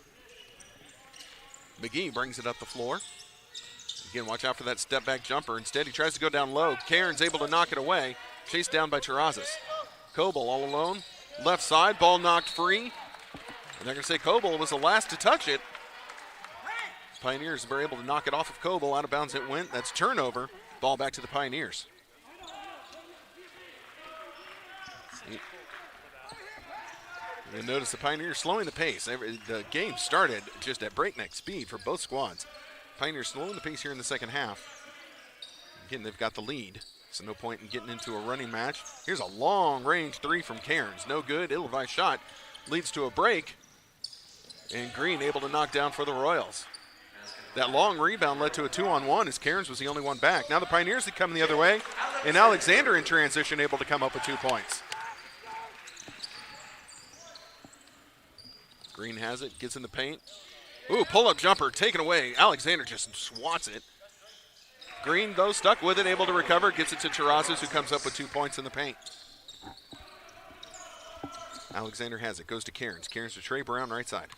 McGee brings it up the floor. Again, watch out for that step-back jumper. Instead, he tries to go down low. Cairns able to knock it away. Chased down by Terrazas. Coble all alone. Left side, ball knocked free. And they're going to say Coble was the last to touch it. Pioneers were able to knock it off of Coble. Out of bounds it went. That's turnover. Ball back to the Pioneers. You'll notice the Pioneers slowing the pace. The game started just at breakneck speed for both squads. Pioneers slowing the pace here in the second half. Again, they've got the lead, so no point in getting into a running match. Here's a long-range three from Cairns. No good. Ill-advised shot leads to a break. And Green able to knock down for the Royals. That long rebound led to a 2-on-1 as Cairns was the only one back. Now the Pioneers are coming the other way, and Alexander in transition able to come up with 2 points. Green has it, gets in the paint. Ooh, pull-up jumper taken away. Alexander just swats it. Green, though, stuck with it, able to recover, gets it to Terrazas, who comes up with 2 points in the paint. Alexander has it, goes to Cairns. Cairns to Trey Brown, right side.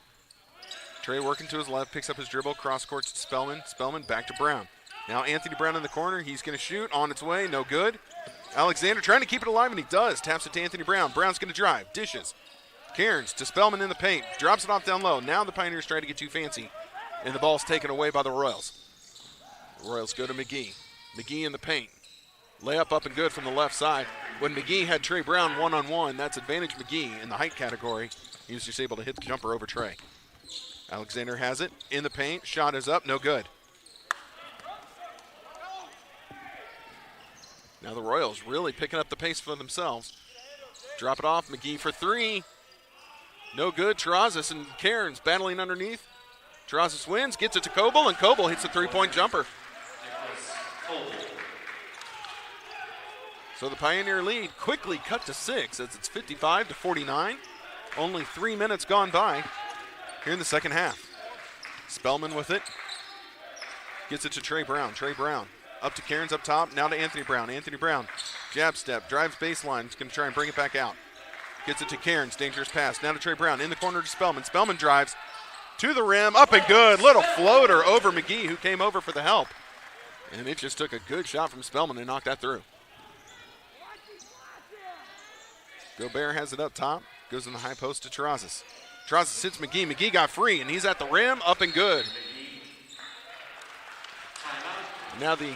Trey working to his left, picks up his dribble, cross court to Spellman. Spellman back to Brown. Now Anthony Brown in the corner. He's going to shoot. On its way. No good. Alexander trying to keep it alive, and he does. Taps it to Anthony Brown. Brown's going to drive. Dishes. Cairns to Spellman in the paint. Drops it off down low. Now the Pioneers try to get too fancy, and the ball's taken away by the Royals. The Royals go to McGee. McGee in the paint. Layup up and good from the left side. When McGee had Trey Brown one-on-one, that's advantage McGee in the height category. He was just able to hit the jumper over Trey. Alexander has it in the paint. Shot is up, no good. Now the Royals really picking up the pace for themselves. Drop it off, McGee for 3. No good. Terrazas and Cairns battling underneath. Terrazas wins, gets it to Coble, and Coble hits a 3-point jumper. So the Pioneer lead quickly cut to 6 as it's 55-49. Only 3 minutes gone by here in the second half. Spellman with it. Gets it to Trey Brown. Trey Brown up to Cairns up top. Now to Anthony Brown. Anthony Brown, jab step, drives baseline. He's going to try and bring it back out. Gets it to Cairns. Dangerous pass. Now to Trey Brown. In the corner to Spellman. Spellman drives to the rim. Up and good. Little floater over McGee, who came over for the help. And it just took a good shot from Spellman to knock that through. Gobert has it up top. Goes in the high post to Terrazas. Terrazas hits McGee. McGee got free, and he's at the rim. Up and good. Now the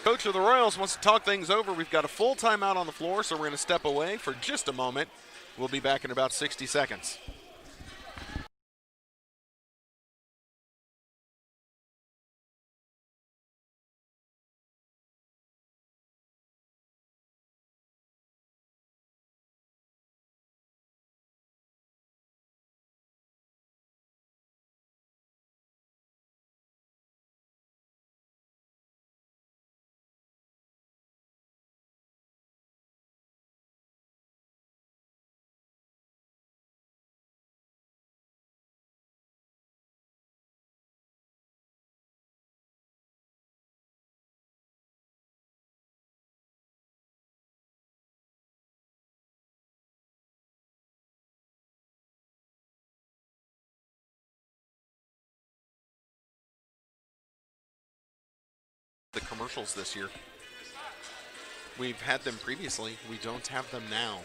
coach of the Royals wants to talk things over. We've got a full timeout on the floor, so we're going to step away for just a moment. We'll be back in about 60 seconds. The commercials this year. We've had them previously. We don't have them now.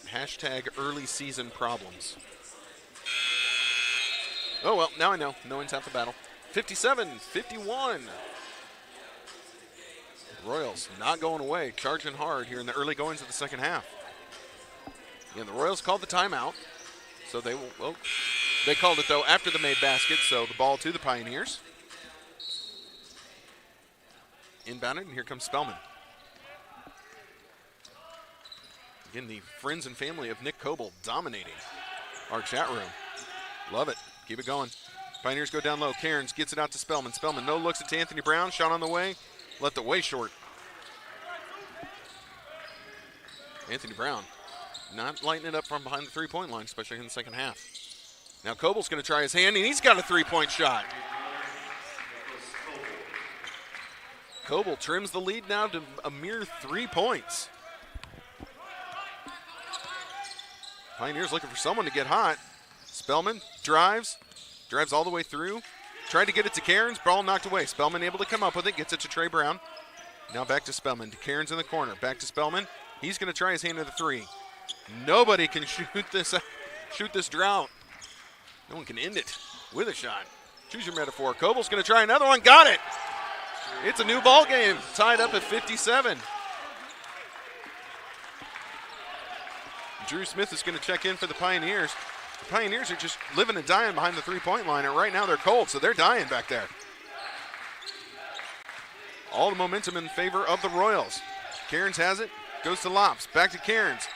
Hashtag early season problems. Oh, well, now I know. No one's half the battle. 57-51. Royals not going away. Charging hard here in the early goings of the second half. Yeah, the Royals called the timeout. So they will, well, they called it, though, after the made basket. So the ball to the Pioneers. Inbounded, and here comes Spellman. Again, the friends and family of Nick Coble dominating our chat room. Love it. Keep it going. Pioneers go down low. Cairns gets it out to Spellman. Spellman no looks at Anthony Brown. Shot on the way. Left it way short. Anthony Brown not lighting it up from behind the three-point line, especially in the second half. Now Coble's going to try his hand, and he's got a three-point shot. Coble trims the lead now to a mere 3 points. Pioneers looking for someone to get hot. Spellman drives all the way through. Tried to get it to Cairns, ball knocked away. Spellman able to come up with it, gets it to Trey Brown. Now back to Spellman, to Cairns in the corner. Back to Spellman. He's going to try his hand at the three. Nobody can shoot this drought. No one can end it with a shot. Choose your metaphor. Coble's going to try another one. Got it. It's a new ball game. Tied up at 57. Drew Smith is going to check in for the Pioneers. The Pioneers are just living and dying behind the three-point line, and right now they're cold, so they're dying back there. All the momentum in favor of the Royals. Cairns has it, goes to Lops, back to Cairns.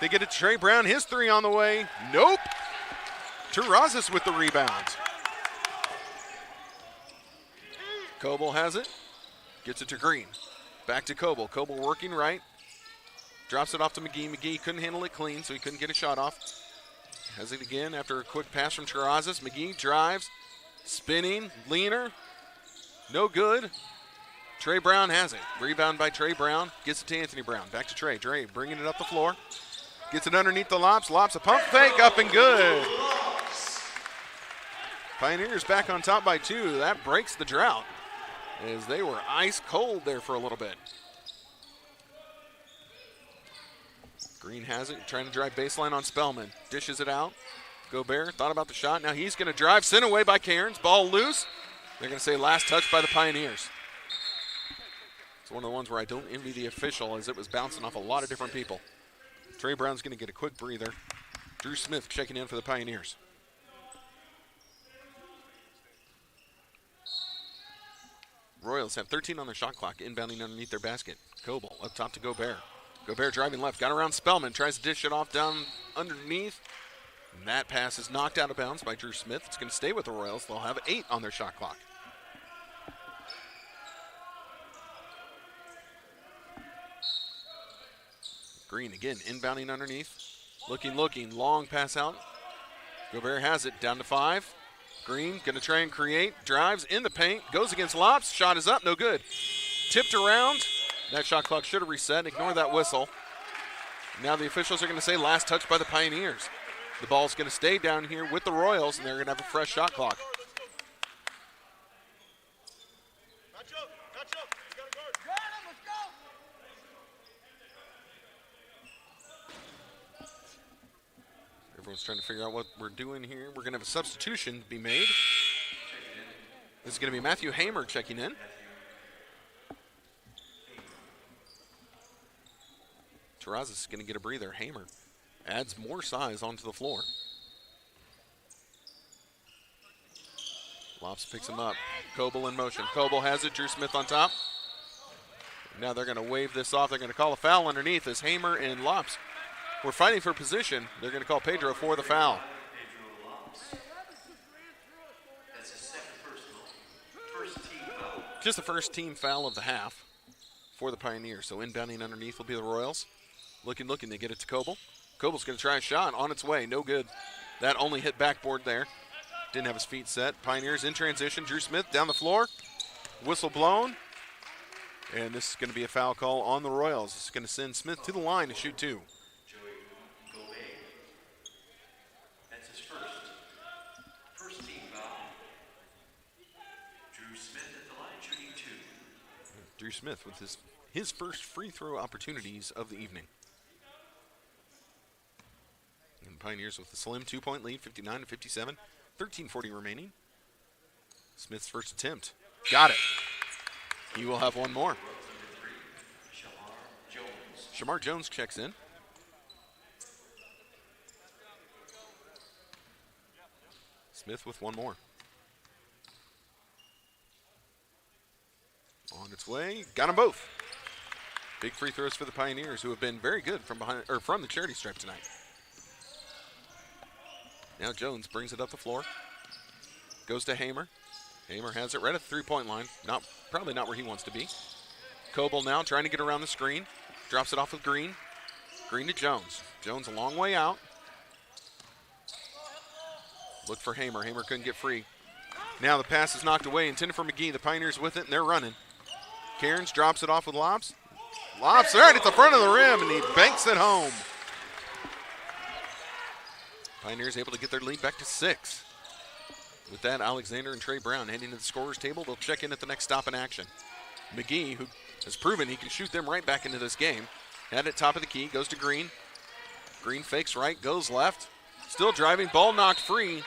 They get it to Trey Brown, his three on the way. Nope. Terrazas with the rebound. Coble has it, gets it to Green. Back to Coble. Coble working right. Drops it off to McGee. McGee couldn't handle it clean, so he couldn't get a shot off. Has it again after a quick pass from Terrazas. McGee drives, spinning, leaner. No good. Trey Brown has it. Rebound by Trey Brown. Gets it to Anthony Brown. Back to Trey. Trey bringing it up the floor. Gets it underneath the Lops. Lops a pump fake up and good. Pioneers back on top by 2. That breaks the drought as they were ice cold there for a little bit. Green has it, trying to drive baseline on Spellman. Dishes it out. Gobert thought about the shot. Now he's going to drive. Sent away by Cairns. Ball loose. They're going to say last touch by the Pioneers. It's one of the ones where I don't envy the official as it was bouncing off a lot of different people. Trey Brown's going to get a quick breather. Drew Smith checking in for the Pioneers. Royals have 13 on their shot clock, inbounding underneath their basket. Coble up top to Gobert. Gobert driving left, got around Spellman, tries to dish it off down underneath. And that pass is knocked out of bounds by Drew Smith. It's going to stay with the Royals. They'll have 8 on their shot clock. Green again, inbounding underneath. Looking, long pass out. Gobert has it, down to 5. Green going to try and create, drives in the paint, goes against Lops, shot is up, no good. Tipped around, that shot clock should have reset, ignore that whistle. Now the officials are going to say last touch by the Pioneers. The ball's going to stay down here with the Royals, and they're going to have a fresh shot clock. Everyone's trying to figure out what we're doing here. We're going to have a substitution to be made. This is going to be Matthew Hamer checking in. Terrazas is going to get a breather. Hamer adds more size onto the floor. Lops picks him up. Coble in motion. Coble has it. Drew Smith on top. Now they're going to wave this off. They're going to call a foul underneath as Hamer and Lops were fighting for position. They're going to call Pedro for the foul. That's his second first team foul. Just the first team foul of the half for the Pioneers. So inbounding underneath will be the Royals. Looking, they get it to Coble. Coble's going to try a shot on its way. No good. That only hit backboard there. Didn't have his feet set. Pioneers in transition. Drew Smith down the floor. Whistle blown. And this is going to be a foul call on the Royals. It's going to send Smith to the line to shoot 2. That's his first team foul. Drew Smith at the line shooting 2. Drew Smith with his first free throw opportunities of the evening. And Pioneers with a slim 2-point lead, 59-57, 13:40 remaining. Smith's first attempt. Got it. He will have one more. Shamar Jones checks in. Smith with one more. On its way. Got them both. Big free throws for the Pioneers, who have been very good from behind or from the charity stripe tonight. Now Jones brings it up the floor. Goes to Hamer. Hamer has it right at the three-point line. Probably not where he wants to be. Coble now trying to get around the screen. Drops it off with Green. Green to Jones. Jones a long way out. Look for Hamer. Hamer couldn't get free. Now the pass is knocked away, intended for McGee. The Pioneers with it, and they're running. Cairns drops it off with Lops. Lops right at the front of the rim, and he banks it home. Pioneers able to get their lead back to 6. With that, Alexander and Trey Brown heading to the scorer's table. They'll check in at the next stop in action. McGee, who has proven he can shoot them right back into this game, had it top of the key, goes to Green. Green fakes right, goes left. Still driving, ball knocked free.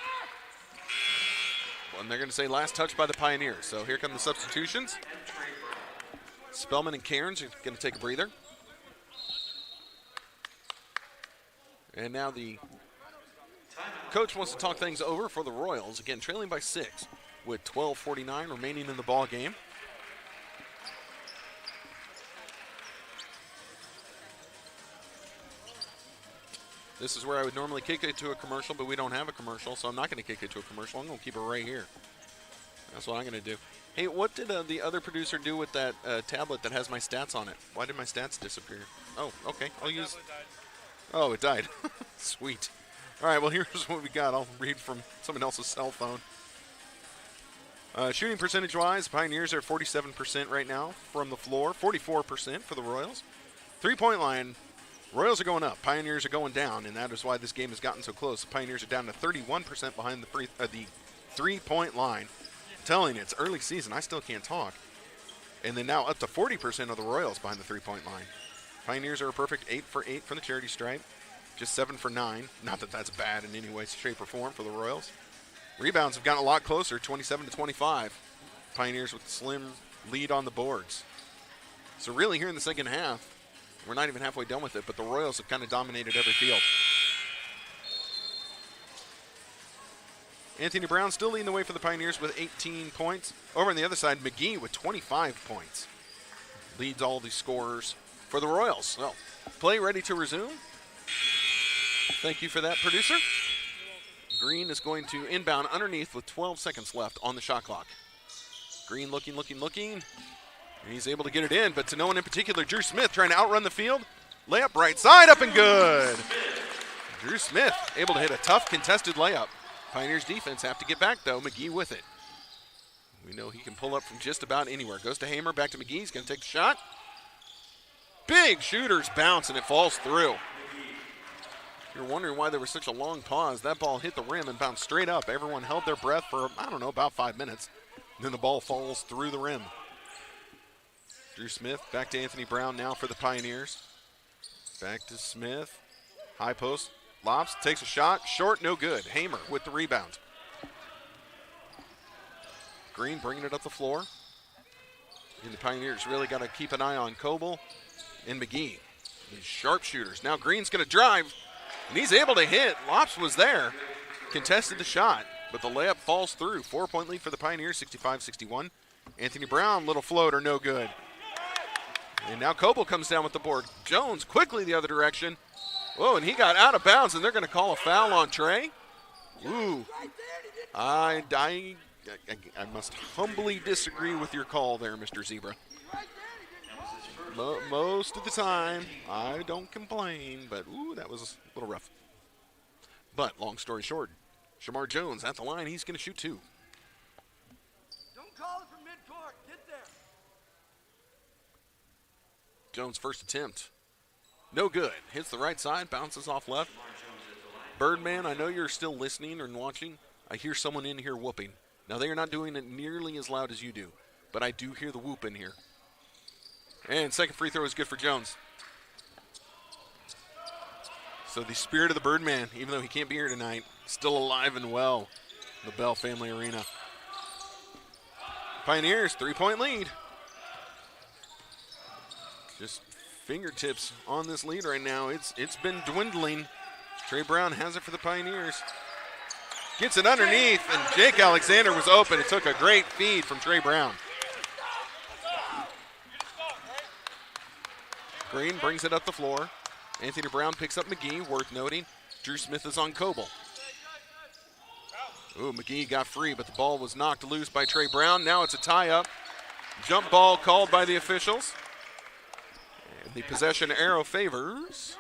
And they're going to say last touch by the Pioneers. So here come the substitutions. Spellman and Cairns are going to take a breather. And now the Coach wants to talk things over for the Royals. Again, trailing by 6 with 12:49 remaining in the ball game. This is where I would normally kick it to a commercial, but we don't have a commercial, so I'm not going to kick it to a commercial. I'm going to keep it right here. That's what I'm going to do. Hey, what did the other producer do with that tablet that has my stats on it? Why did my stats disappear? Oh, okay. I'll use... Oh, it died. Sweet. All right, well, here's what we got. I'll read from someone else's cell phone. Shooting percentage-wise, Pioneers are 47% right now from the floor, 44% for the Royals. Three-point line, Royals are going up, Pioneers are going down, and that is why this game has gotten so close. The Pioneers are down to 31% behind the three-point line. I'm telling you, it's early season. I still can't talk. And then now up to 40% of the Royals behind the three-point line. Pioneers are a perfect 8 for 8 from the charity stripe, just 7 for 9. Not that that's bad in any way, shape, or form for the Royals. Rebounds have gotten a lot closer, 27 to 25. Pioneers with a slim lead on the boards. So really here in the second half, we're not even halfway done with it, but the Royals have kind of dominated every field. Anthony Brown still leading the way for the Pioneers with 18 points. Over on the other side, McGee with 25 points. Leads all the scorers for the Royals. So, play ready to resume. Thank you for that, producer. Green is going to inbound underneath with 12 seconds left on the shot clock. Green looking. And he's able to get it in, but to no one in particular. Drew Smith trying to outrun the field. Layup right side, up and good. Drew Smith able to hit a tough contested layup. Pioneers defense have to get back, though. McGee with it. We know he can pull up from just about anywhere. Goes to Hamer, back to McGee. He's going to take the shot. Big shooters bounce, and it falls through. You're wondering why there was such a long pause. That ball hit the rim and bounced straight up. Everyone held their breath for, about 5 minutes. Then the ball falls through the rim. Drew Smith back to Anthony Brown now for the Pioneers. Back to Smith. High post. Lobs takes a shot. Short, no good. Hamer with the rebound. Green bringing it up the floor. And the Pioneers really got to keep an eye on Coble and McGee. These sharpshooters. Now Green's going to drive. And he's able to hit. Lops was there. Contested the shot, but the layup falls through. 4-point lead for the Pioneers, 65-61. Anthony Brown, little floater, no good. And now Coble comes down with the board. Jones quickly the other direction. Whoa, and he got out of bounds, and they're going to call a foul on Trey. Ooh. I must humbly disagree with your call there, Mr. Zebra. Most of the time, I don't complain, but ooh, that was a little rough. But long story short, Shamar Jones at the line. He's going to shoot 2. Don't call it from midcourt. Get there. Jones' first attempt. No good. Hits the right side, bounces off left. Birdman, I know you're still listening and watching. I hear someone in here whooping. Now, they are not doing it nearly as loud as you do, but I do hear the whoop in here. And second free throw is good for Jones. So the spirit of the Birdman, even though he can't be here tonight, still alive and well in the Bell Family Arena. Pioneers, 3-point lead. Just fingertips on this lead right now. It's been dwindling. Trey Brown has it for the Pioneers. Gets it underneath, and Jake Alexander was open. It took a great feed from Trey Brown. Green brings it up the floor. Anthony Brown picks up McGee, worth noting. Drew Smith is on Coble. Ooh, McGee got free, but the ball was knocked loose by Trey Brown. Now it's a tie-up. Jump ball called by the officials. And the possession arrow favors.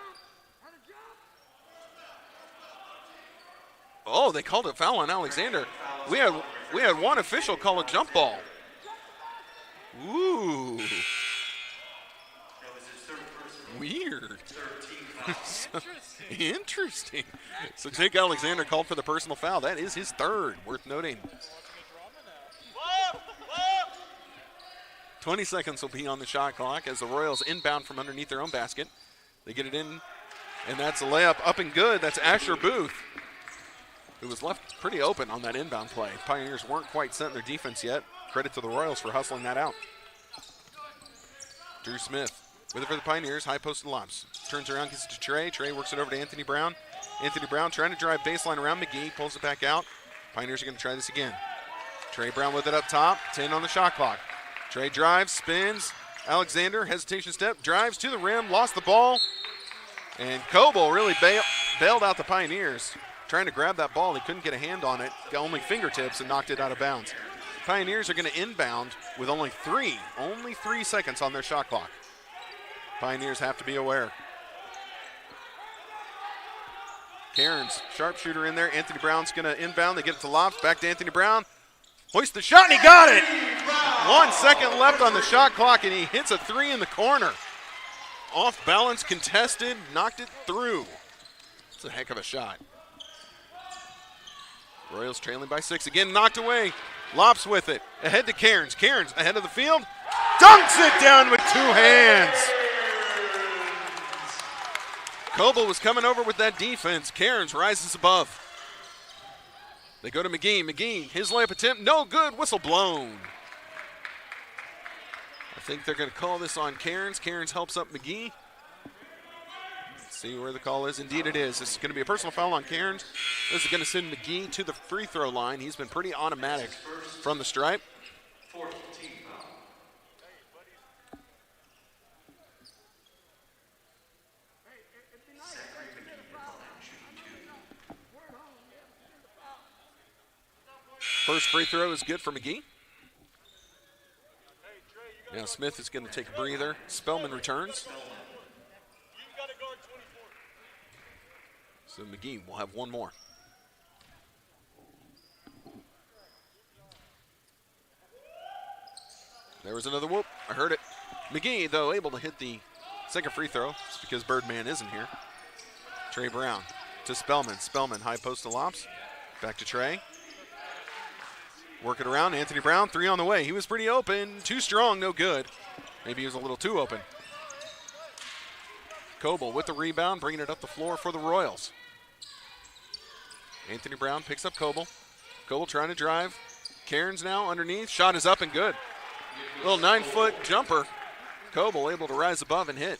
Oh, they called a foul on Alexander. We had one official call a jump ball. Ooh. Weird. Interesting. So Jake Alexander called for the personal foul. That is his 3rd, worth noting. 20 seconds will be on the shot clock as the Royals inbound from underneath their own basket. They get it in, and that's a layup up and good. That's Asher Booth, who was left pretty open on that inbound play. Pioneers weren't quite set in their defense yet. Credit to the Royals for hustling that out. Drew Smith with it for the Pioneers, high post and lobs. Turns around, gets it to Trey. Trey works it over to Anthony Brown. Anthony Brown trying to drive baseline around McGee, pulls it back out. Pioneers are going to try this again. Trey Brown with it up top, 10 on the shot clock. Trey drives, spins. Alexander, hesitation step, drives to the rim, lost the ball. And Coble really bailed out the Pioneers. Trying to grab that ball, he couldn't get a hand on it, got only fingertips and knocked it out of bounds. Pioneers are going to inbound with only 3 seconds on their shot clock. Pioneers have to be aware. Cairns, sharpshooter in there. Anthony Brown's going to inbound. They get it to Lopes. Back to Anthony Brown. Hoist the shot, and he got it. 1 second left on the shot clock, and he hits a 3 in the corner. Off balance, contested, knocked it through. It's a heck of a shot. Royals trailing by 6. Again, knocked away. Lopes with it. Ahead to Cairns. Cairns ahead of the field. Dunks it down with 2 hands. Coble was coming over with that defense. Cairns rises above. They go to McGee. McGee, his layup attempt, no good. Whistle blown. I think they're going to call this on Cairns. Cairns helps up McGee. Let's see where the call is. Indeed it is. This is going to be a personal foul on Cairns. This is going to send McGee to the free throw line. He's been pretty automatic from the stripe. First free throw is good for McGee. Now Smith is going to take a breather. Spellman returns. So McGee will have one more. There was another whoop. I heard it. McGee, though, able to hit the second free throw. It's because Birdman isn't here. Trey Brown to Spellman. Spellman, high post to Lopes. Back to Trey. Work it around. Anthony Brown, 3 on the way. He was pretty open. Too strong, no good. Maybe he was a little too open. Coble with the rebound, bringing it up the floor for the Royals. Anthony Brown picks up Coble. Coble trying to drive. Cairns now underneath. Shot is up and good. Little 9-foot jumper. Coble able to rise above and hit.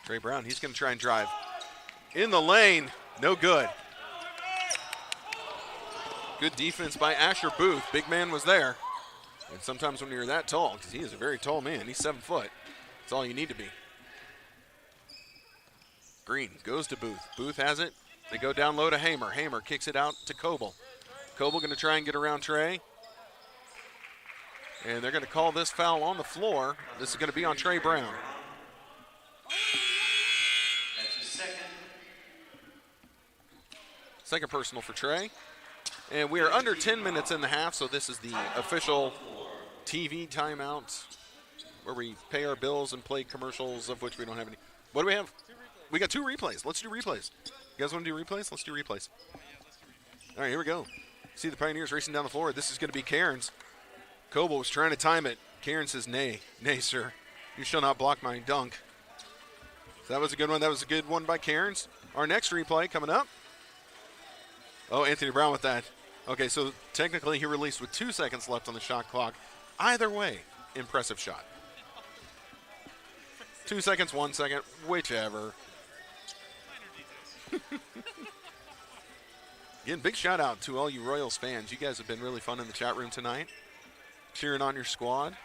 Trey Brown, he's going to try and drive. In the lane, no good. Good defense by Asher Booth. Big man was there. And sometimes when you're that tall, because he is a very tall man, he's 7 foot. That's all you need to be. Green goes to Booth. Booth has it. They go down low to Hamer. Hamer kicks it out to Coble. Coble going to try and get around Trey. And they're going to call this foul on the floor. This is going to be on Trey Brown. That's his second. Second personal for Trey. And we are under 10 minutes in the half, so this is the official TV timeout where we pay our bills and play commercials, of which we don't have any. What do we have? We got 2 replays. Let's do replays. You guys want to do replays? Let's do replays. All right, here we go. See the Pioneers racing down the floor. This is going to be Cairns. Coble was trying to time it. Cairns says, nay. Nay, sir. You shall not block my dunk. So that was a good one. That was a good one by Cairns. Our next replay coming up. Oh, Anthony Brown with that. Okay, so technically he released with 2 seconds left on the shot clock. Either way, impressive shot. 2 seconds, 1 second, whichever. Again, big shout out to all you Royals fans. You guys have been really fun in the chat room tonight, cheering on your squad.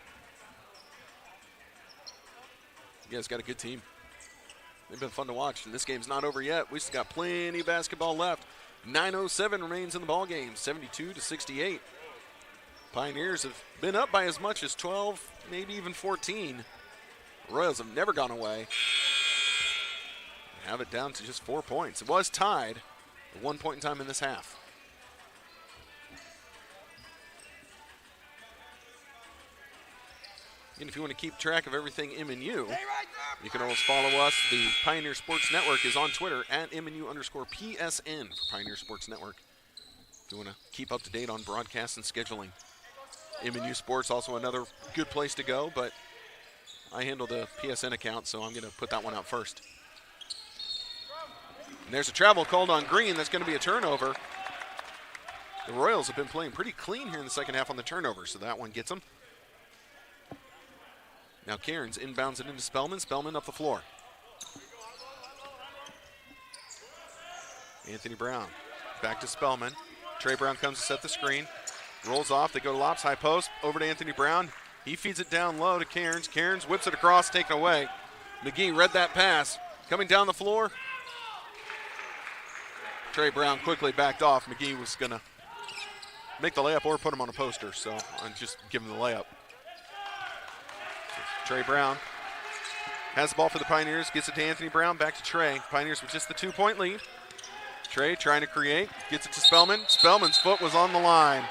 You guys got a good team. They've been fun to watch, and this game's not over yet. We still got plenty of basketball left. 9:07 remains in the ball game, 72-68. Pioneers have been up by as much as 12, maybe even 14. Royals have never gone away. Have it down to just 4 points. It was tied at 1 point in time in this half. And if you want to keep track of everything MNU, you can always follow us. The Pioneer Sports Network is on Twitter at MNU_PSN for Pioneer Sports Network. If you want to keep up to date on broadcasts and scheduling. MNU Sports also another good place to go, but I handle the PSN account, so I'm going to put that one out first. And there's a travel called on Green. That's going to be a turnover. The Royals have been playing pretty clean here in the second half on the turnover, so that one gets them. Now Cairns inbounds it into Spellman. Spellman up the floor. Anthony Brown back to Spellman. Trey Brown comes to set the screen. Rolls off. They go to Lops, high post. Over to Anthony Brown. He feeds it down low to Cairns. Cairns whips it across, taken away. McGee read that pass. Coming down the floor. Trey Brown quickly backed off. McGee was going to make the layup or put him on a poster, so I'm just giving the layup. Trey Brown has the ball for the Pioneers, gets it to Anthony Brown, back to Trey. Pioneers with just the 2-point lead. Trey trying to create, gets it to Spellman. Spellman's foot was on the line.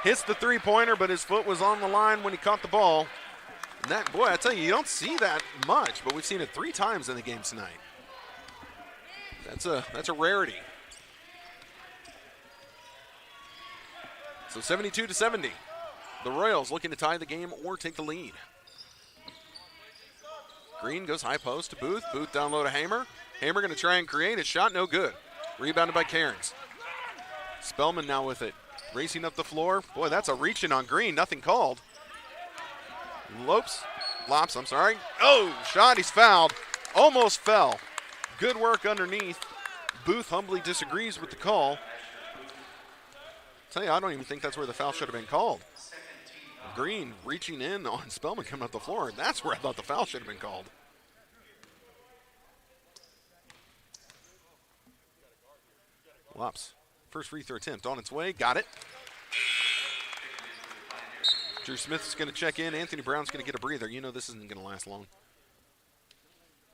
Hits the three-pointer, but his foot was on the line when he caught the ball. And that, boy, I tell you don't see that much, but we've seen it 3 times in the game tonight. That's a rarity. So 72-70. The Royals looking to tie the game or take the lead. Green goes high post to Booth. Booth down low to Hamer. Hamer going to try and create. His shot no good. Rebounded by Cairns. Spellman now with it. Racing up the floor. Boy, that's a reaching on Green. Nothing called. Lops, I'm sorry. Oh, shot. He's fouled. Almost fell. Good work underneath. Booth humbly disagrees with the call. Tell you, I don't even think that's where the foul should have been called. Green reaching in on Spellman coming up the floor. That's where I thought the foul should have been called. Lops, first free throw attempt on its way. Got it. Drew Smith is going to check in. Anthony Brown's going to get a breather. You know this isn't going to last long.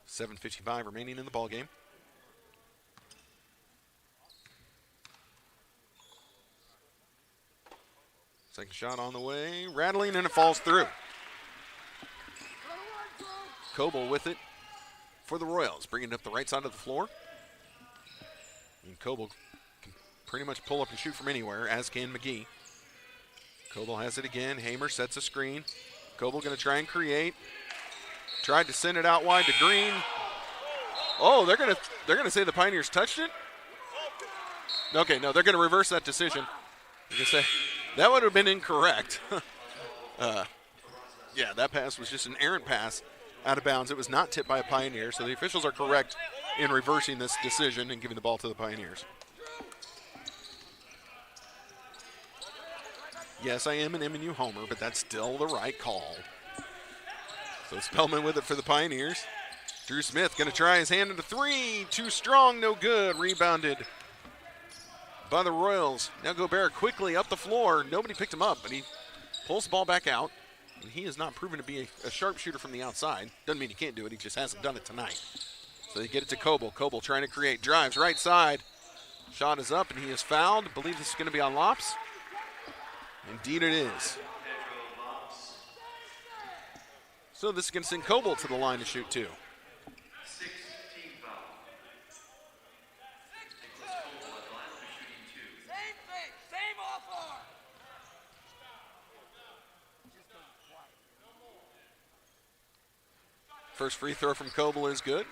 7:55 remaining in the ballgame. Second shot on the way, rattling, and it falls through. Coble with it for the Royals, bringing it up the right side of the floor. And Coble can pretty much pull up and shoot from anywhere, as can McGee. Coble has it again. Hamer sets a screen. Coble going to try and create. Tried to send it out wide to Green. Oh, they're gonna say the Pioneers touched it. Okay, no, they're going to reverse that decision. They're going to say that would have been incorrect. Yeah, that pass was just an errant pass out of bounds. It was not tipped by a Pioneer, so the officials are correct in reversing this decision and giving the ball to the Pioneers. Yes, I am an MNU homer, but that's still the right call. So Spellman with it for the Pioneers. Drew Smith going to try his hand at a three. Too strong, no good. Rebounded by the Royals. Now Gobert quickly up the floor. Nobody picked him up, but he pulls the ball back out. And he has not proven to be a sharpshooter from the outside. Doesn't mean he can't do it. He just hasn't done it tonight. So they get it to Coble. Coble trying to create. Drives right side. Shot is up, and he is fouled. I believe this is going to be on Lops. Indeed it is. So this is going to send Coble to the line to shoot two. First free throw from Coble is good.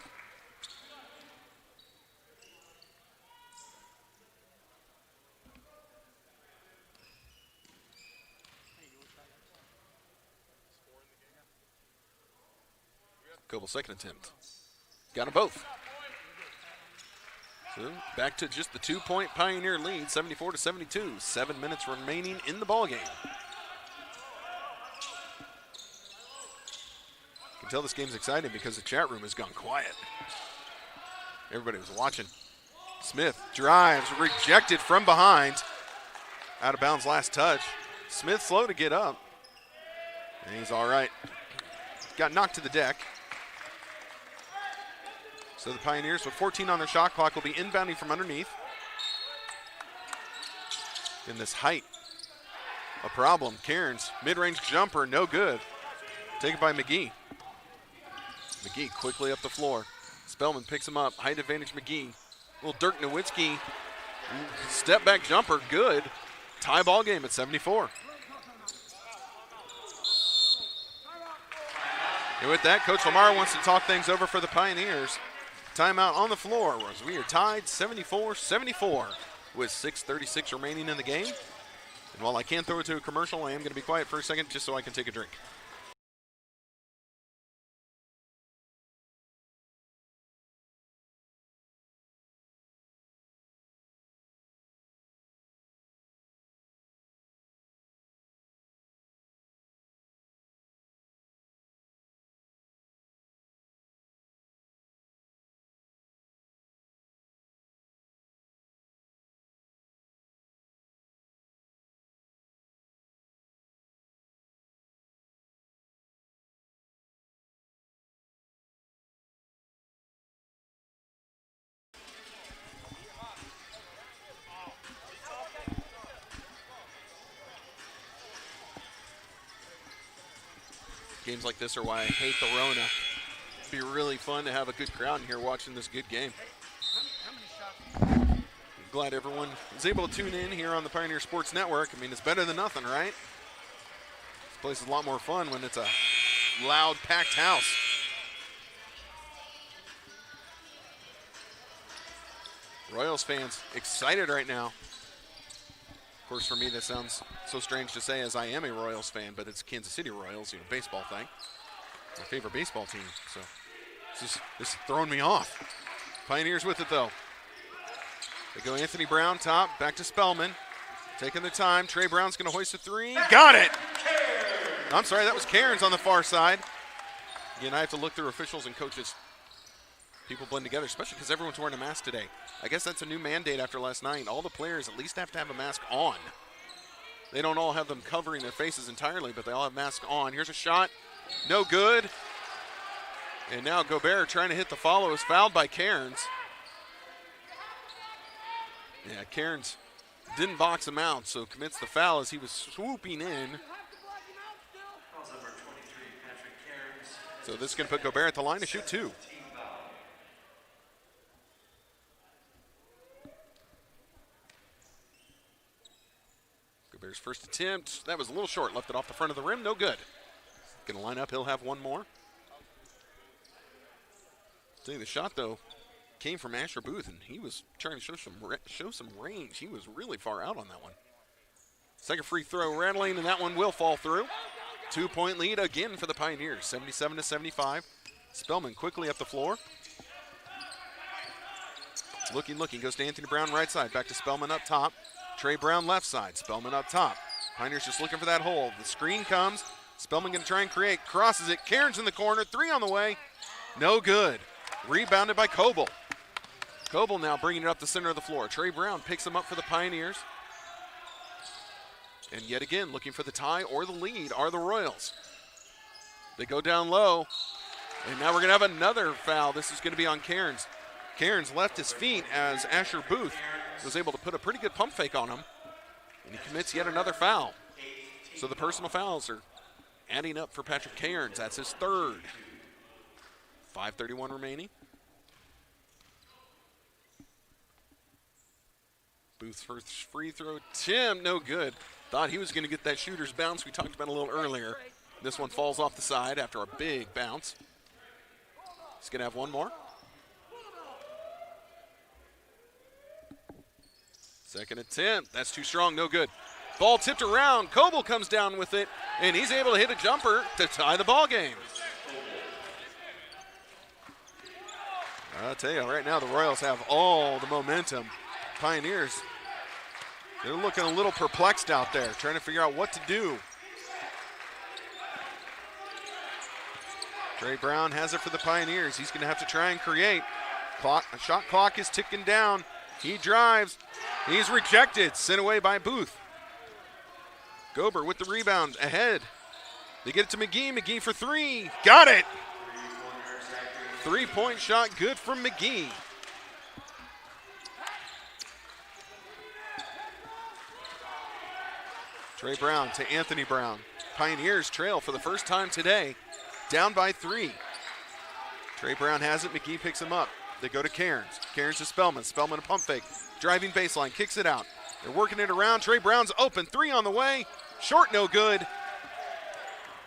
Coble's second attempt. Got them both. So back to just the 2-point Pioneer lead, 74-72. 7 minutes remaining in the ballgame. You can tell this game's exciting because the chat room has gone quiet. Everybody was watching. Smith drives, rejected from behind. Out of bounds last touch. Smith slow to get up. And he's all right. Got knocked to the deck. So the Pioneers with 14 on their shot clock will be inbounding from underneath. In this height, a problem. Cairns, mid-range jumper, no good. Taken by McGee. McGee quickly up the floor. Spellman picks him up. Height advantage McGee. Little Dirk Nowitzki step back jumper, good. Tie ball game at 74. And with that, Coach Lamar wants to talk things over for the Pioneers. Timeout on the floor as we are tied 74-74 with 6:36 remaining in the game. And while I can't throw it to a commercial, I am going to be quiet for a second just so I can take a drink. Games like this are why I hate the Rona. It'd be really fun to have a good crowd in here watching this good game. How many shots? Glad everyone is able to tune in here on the Pioneer Sports Network. I mean, it's better than nothing, right? This place is a lot more fun when it's a loud, packed house. Royals fans excited right now. Of course, for me, that sounds so strange to say as I am a Royals fan, but it's Kansas City Royals, baseball thing. My favorite baseball team, so this is throwing me off. Pioneers with it, though. They go Anthony Brown, top, back to Spellman. Taking their time. Trey Brown's going to hoist a three. Got it! I'm sorry, that was Cairns on the far side. Again, I have to look through officials and coaches. People blend together, especially because everyone's wearing a mask today. I guess that's a new mandate after last night. All the players at least have to have a mask on. They don't all have them covering their faces entirely, but they all have masks on. Here's a shot. No good. And now Gobert trying to hit the follow is fouled by Cairns. Yeah, Cairns didn't box him out, so commits the foul as he was swooping in. Fouls number 23, Patrick Cairns. So this is going to put Gobert at the line to shoot two. Team foul. Gobert's first attempt, that was a little short, left it off the front of the rim, no good. Going to line up, he'll have one more. See, the shot, though, came from Asher Booth, and he was trying to show some range. He was really far out on that one. Second free throw rattling, and that one will fall through. 2-point lead again for the Pioneers, 77-75. Spellman quickly up the floor. Looking, goes to Anthony Brown right side, back to Spellman up top. Trey Brown left side, Spellman up top. Pioneers just looking for that hole. The screen comes. Spellman going to try and create, crosses it. Cairns in the corner, three on the way. No good. Rebounded by Coble. Coble now bringing it up the center of the floor. Trey Brown picks him up for the Pioneers. And yet again, looking for the tie or the lead are the Royals. They go down low. And now we're going to have another foul. This is going to be on Cairns. Cairns left his feet as Asher Booth was able to put a pretty good pump fake on him. And he commits yet another foul. So the personal fouls are adding up for Patrick Cairns. That's his third. 5:31 remaining. Booth's first free throw attempt, no good. Thought he was going to get that shooter's bounce we talked about a little earlier. This one falls off the side after a big bounce. He's going to have one more. Second attempt, that's too strong, no good. Ball tipped around, Coble comes down with it, and he's able to hit a jumper to tie the ball game. I'll tell you, right now the Royals have all the momentum. Pioneers, they're looking a little perplexed out there, trying to figure out what to do. Trey Brown has it for the Pioneers. He's going to have to try and create. Shot clock is ticking down. He drives. He's rejected. Sent away by Booth. Gober with the rebound ahead. They get it to McGee. McGee for three. Got it. 3-point shot good from McGee. Trey Brown to Anthony Brown. Pioneers trail for the first time today. Down by 3. Trey Brown has it. McGee picks him up. They go to Cairns. Cairns to Spellman. Spellman a pump fake. Driving baseline. Kicks it out. They're working it around. Trey Brown's open. 3 on the way. Short, no good.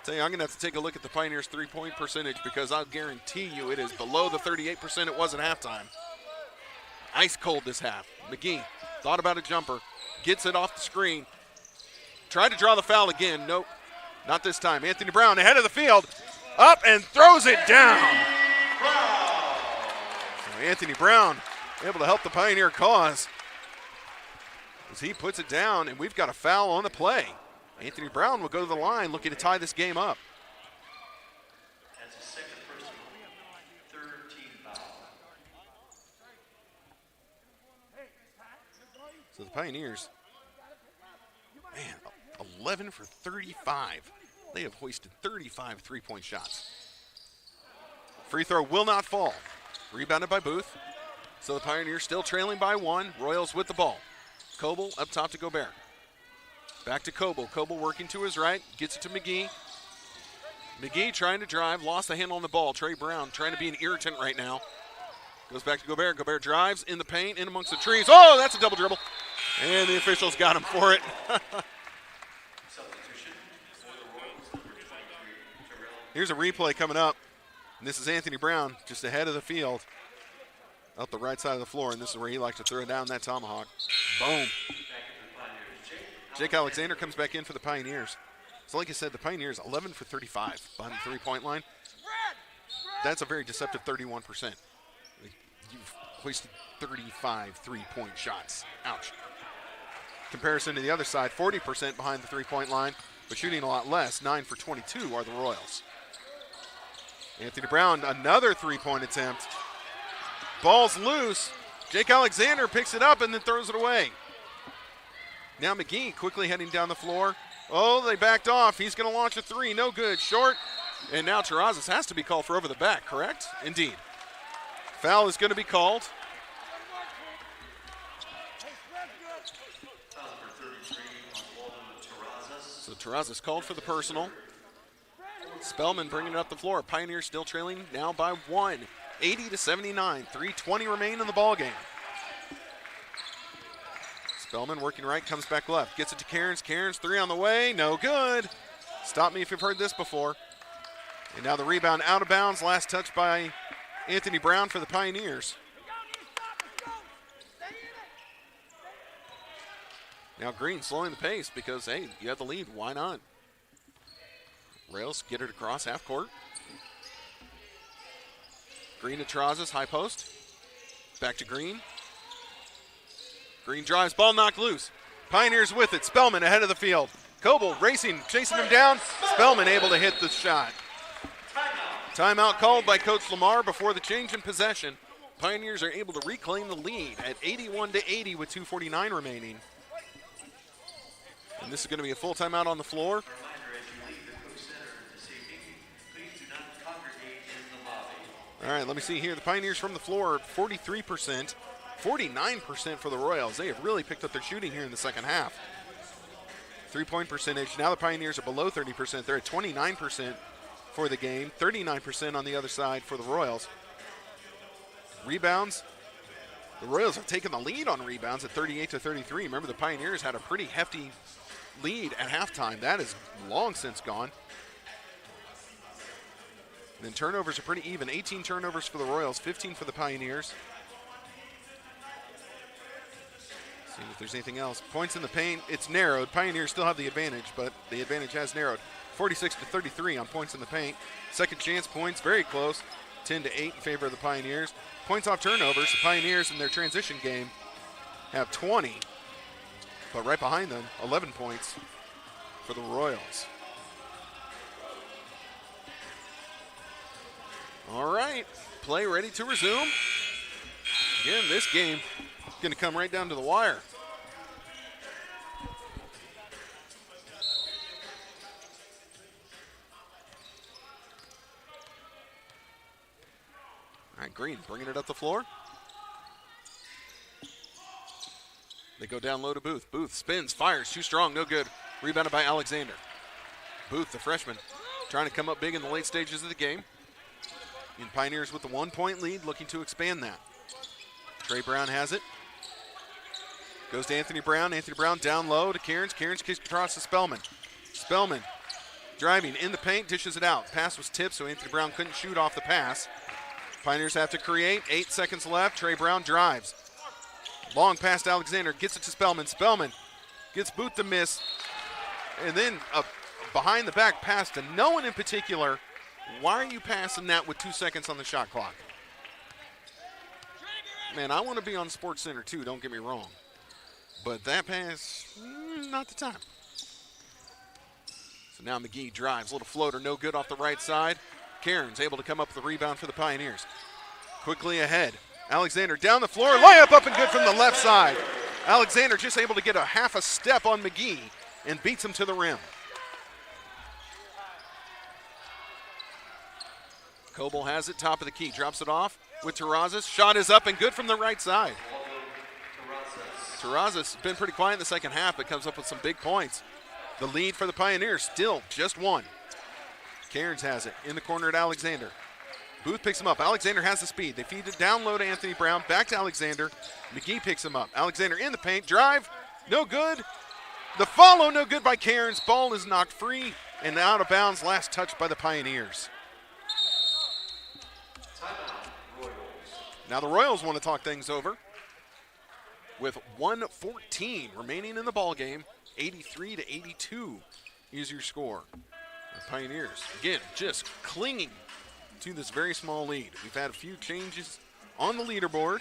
Tell you, I'm going to have to take a look at the Pioneers' three-point percentage because I'll guarantee you it is below the 38% it was at halftime. Ice cold this half. McGee thought about a jumper. Gets it off the screen. Tried to draw the foul again. Nope, not this time. Anthony Brown ahead of the field. Up and throws it down. So Anthony Brown able to help the Pioneer cause as he puts it down, and we've got a foul on the play. Anthony Brown will go to the line looking to tie this game up. That's his second personal, third team foul. So the Pioneers, man, 11 for 35. They have hoisted 35 three-point shots. Free throw will not fall. Rebounded by Booth. So the Pioneers still trailing by 1. Royals with the ball. Coble up top to Gobert. Back to Coble. Coble working to his right. Gets it to McGee. McGee trying to drive, lost the handle on the ball. Trey Brown trying to be an irritant right now. Goes back to Gobert. Gobert drives in the paint, in amongst the trees. Oh, that's a double dribble. And the officials got him for it. Substitution for the Royals, number 23, Terrell. Here's a replay coming up. And this is Anthony Brown just ahead of the field. Up the right side of the floor, and this is where he likes to throw down that tomahawk. Boom. Back into the Pioneers. Jake Alexander comes back in for the Pioneers. So like I said, the Pioneers 11 for 35 behind the three-point line. That's a very deceptive 31%. You've wasted 35 three-point shots. Ouch. Comparison to the other side, 40% behind the three-point line, but shooting a lot less. 9 for 22 are the Royals. Anthony Brown, another three-point attempt. Ball's loose. Jake Alexander picks it up and then throws it away. Now McGee quickly heading down the floor. Oh, they backed off. He's going to launch a three. No good. Short. And now Terrazas has to be called for over the back, correct? Indeed. Foul is going to be called. Foul number 33 on Walden Terrazas. So Terrazas called for the personal. Spellman bringing it up the floor. Pioneers still trailing now by 1. 80-79. 3:20 remain in the ball game. Spellman working right, comes back left. Gets it to Cairns. Cairns, three on the way. No good. Stop me if you've heard this before. And now the rebound out of bounds. Last touch by Anthony Brown for the Pioneers. Now Green slowing the pace because, hey, you have the lead. Why not? Rails get it across half court. Green to Terrazas, high post. Back to Green. Green drives, ball knocked loose. Pioneers with it. Spellman ahead of the field. Coble racing, chasing him down. Spellman able to hit the shot. Timeout called by Coach Lamar before the change in possession. Pioneers are able to reclaim the lead at 81-80 with 2:49 remaining. And this is going to be a full timeout on the floor. Reminder, as you leave the Cook Center this evening, please do not congregate in the lobby. All right, let me see here. The Pioneers from the floor, 43%, 49% for the Royals. They have really picked up their shooting here in the second half. Three-point percentage, now the Pioneers are below 30%. They're at 29% for the game, 39% on the other side for the Royals. Rebounds, the Royals have taken the lead on rebounds at 38-33. Remember, the Pioneers had a pretty hefty lead at halftime. That is long since gone. And then turnovers are pretty even. 18 turnovers for the Royals, 15 for the Pioneers. See if there's anything else. Points in the paint, it's narrowed. Pioneers still have the advantage, but the advantage has narrowed. 46-33 on points in the paint. Second chance points, very close. 10-8 in favor of the Pioneers. Points off turnovers, the Pioneers in their transition game have 20. But right behind them, 11 points for the Royals. All right, play ready to resume. Again, this game is going to come right down to the wire. All right, Green bringing it up the floor. They go down low to Booth. Booth spins, fires, too strong, no good. Rebounded by Alexander. Booth, the freshman, trying to come up big in the late stages of the game. And Pioneers with the 1-point lead, looking to expand that. Trey Brown has it. Goes to Anthony Brown. Anthony Brown down low to Cairns. Cairns kicks across to Spellman. Spellman driving in the paint, dishes it out. Pass was tipped, so Anthony Brown couldn't shoot off the pass. Pioneers have to create. 8 seconds left. Trey Brown drives. Long pass to Alexander. Gets it to Spellman. Spellman gets Booth to miss. And then a behind the back pass to no one in particular. Why are you passing that with 2 seconds on the shot clock? Man, I want to be on Sports Center too, don't get me wrong. But that pass, not the time. So now McGee drives. Little floater, no good off the right side. Cairns able to come up with the rebound for the Pioneers. Quickly ahead. Alexander down the floor. Layup up and good from the left side. Alexander just able to get a half a step on McGee and beats him to the rim. Coble has it, top of the key, drops it off with Terrazas. Shot is up and good from the right side. Terrazas has been pretty quiet in the second half, but comes up with some big points. The lead for the Pioneers still just 1. Cairns has it in the corner at Alexander. Booth picks him up. Alexander has the speed. They feed it down low to Anthony Brown. Back to Alexander. McGee picks him up. Alexander in the paint. Drive. No good. The follow no good by Cairns. Ball is knocked free and out of bounds. Last touch by the Pioneers. Now the Royals want to talk things over with 1:14 remaining in the ball game. 83-82 is your score. The Pioneers, again, just clinging to this very small lead. We've had a few changes on the leaderboard.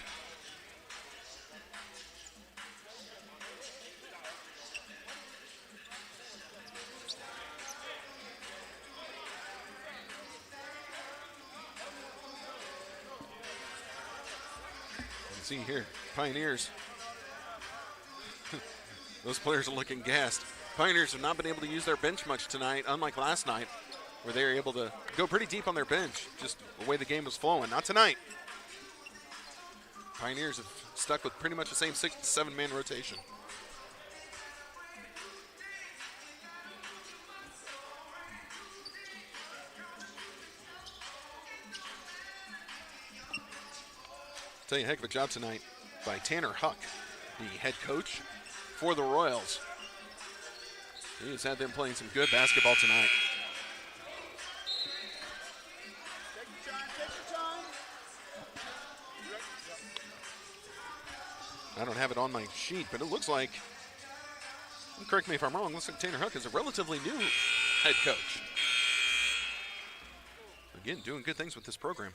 You can see here, Pioneers. Those players are looking gassed. Pioneers have not been able to use their bench much tonight, unlike last night, where they were able to go pretty deep on their bench, just the way the game was flowing. Not tonight. Pioneers have stuck with pretty much the same 6 to 7 man rotation. Tell you, a heck of a job tonight by Tanner Huck, the head coach for the Royals. He has had them playing some good basketball tonight. I don't have it on my sheet, but it looks like, correct me if I'm wrong, looks like Tanner Huck is a relatively new head coach. Again, doing good things with this program.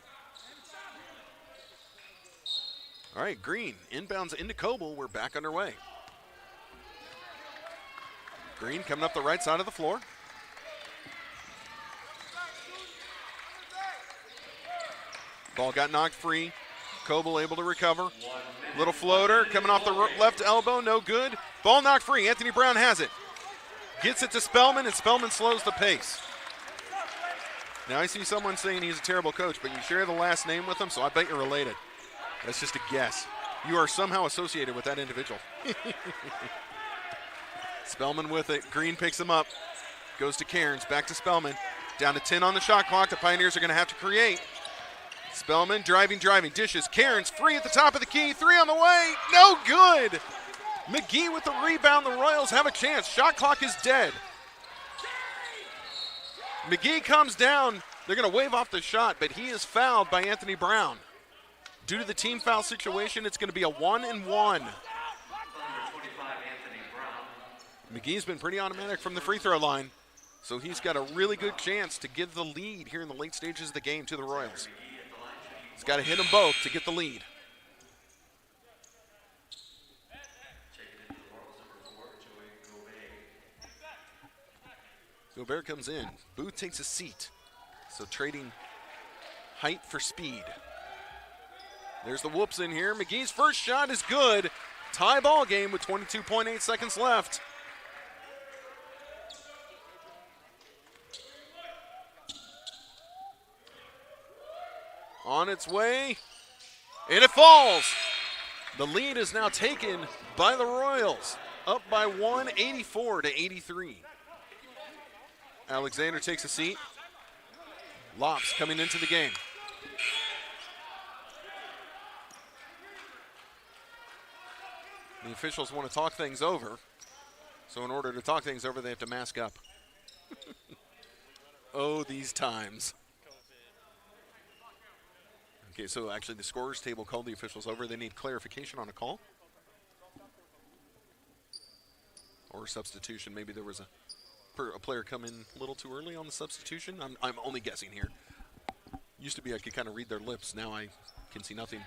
All right, Green inbounds into Coble. We're back underway. Green coming up the right side of the floor. Ball got knocked free. Coble able to recover. Little floater coming off the left elbow, no good. Ball knocked free. Anthony Brown has it. Gets it to Spellman, and Spellman slows the pace. Now I see someone saying he's a terrible coach, but you share the last name with him, so I bet you're related. That's just a guess. You are somehow associated with that individual. Spellman with it. Green picks him up. Goes to Cairns. Back to Spellman. Down to 10 on the shot clock. The Pioneers are going to have to create. Spellman driving. Dishes. Cairns free at the top of the key. 3 on the way. No good. McGee with the rebound. The Royals have a chance. Shot clock is dead. McGee comes down. They're going to wave off the shot, but he is fouled by Anthony Brown. Due to the team foul situation, it's going to be a 1-and-1. McGee's been pretty automatic from the free throw line, so he's got a really good chance to give the lead here in the late stages of the game to the Royals. He's got to hit them both to get the lead. Gobert comes in. Booth takes a seat, so trading height for speed. There's the whoops in here. McGee's first shot is good. Tie ball game with 22.8 seconds left. On its way, and it falls. The lead is now taken by the Royals, up by 1, 84-83. Alexander takes a seat. Lops coming into the game. The officials want to talk things over, so in order to talk things over, they have to mask up. Oh, these times. Okay, so actually the scorer's table called the officials over. They need clarification on a call. Or substitution. Maybe there was a player come in a little too early on the substitution. I'm only guessing here. Used to be I could kind of read their lips. Now I can see nothing.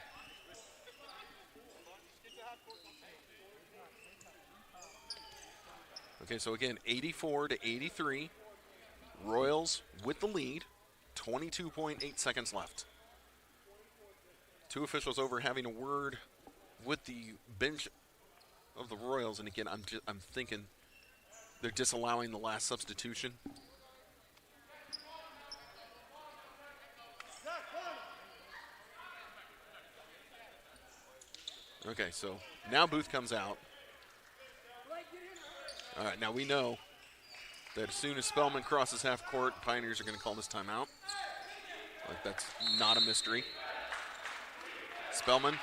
Okay, so again, 84-83. Royals with the lead. 22.8 seconds left. Two officials over having a word with the bench of the Royals, and again, I'm thinking they're disallowing the last substitution. Okay, so now Booth comes out. All right, now we know that as soon as Spellman crosses half court, Pioneers are going to call this timeout. Like, that's not a mystery. Spellman,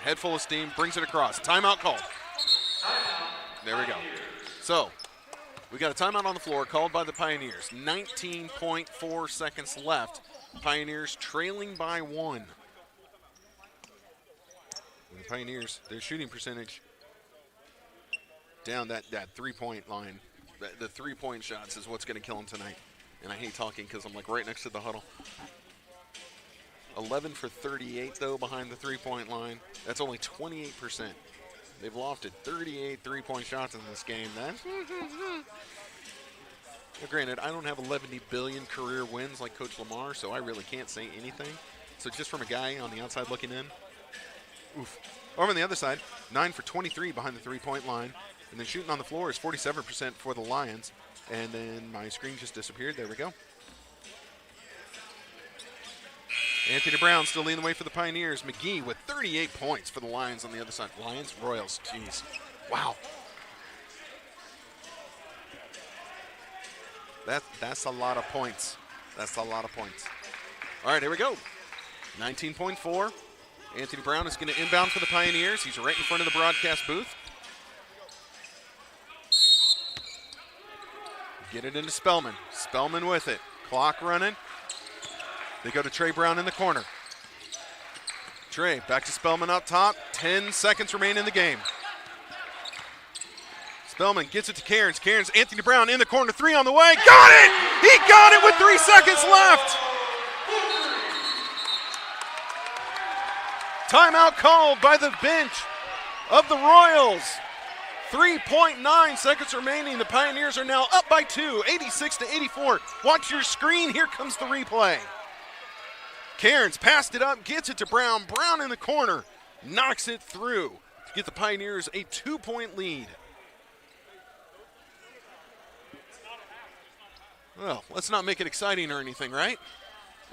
head full of steam, brings it across. Timeout called. There we go. So, we got a timeout on the floor called by the Pioneers. 19.4 seconds left. Pioneers trailing by 1. And the Pioneers, their shooting percentage down that three-point line. The three-point shots is what's going to kill them tonight. And I hate talking because I'm like right next to the huddle. 11 for 38, though, behind the three-point line. That's only 28%. They've lofted 38 three-point shots in this game. That's well, granted, I don't have 11 billion career wins like Coach Lamar, so I really can't say anything. So just from a guy on the outside looking in, oof. Over on the other side, 9 for 23 behind the three-point line. And then shooting on the floor is 47% for the Lions. And then my screen just disappeared. There we go. Anthony Brown still leading the way for the Pioneers. McGee with 38 points for the Lions on the other side. Lions, Royals, jeez. Wow. That's a lot of points. That's a lot of points. All right, here we go. 19.4. Anthony Brown is going to inbound for the Pioneers. He's right in front of the broadcast booth. Get it into Spellman. Spellman with it. Clock running. They go to Trey Brown in the corner. Trey back to Spellman up top. 10 seconds remain in the game. Spellman gets it to Cairns. Cairns, Anthony Brown in the corner. 3 on the way. Got it! He got it with 3 seconds left. Timeout called by the bench of the Royals. 3.9 seconds remaining. The Pioneers are now up by 2, 86-84. Watch your screen. Here comes the replay. Cairns passed it up, gets it to Brown. Brown in the corner, knocks it through to get the Pioneers a 2-point lead. Well, let's not make it exciting or anything, right?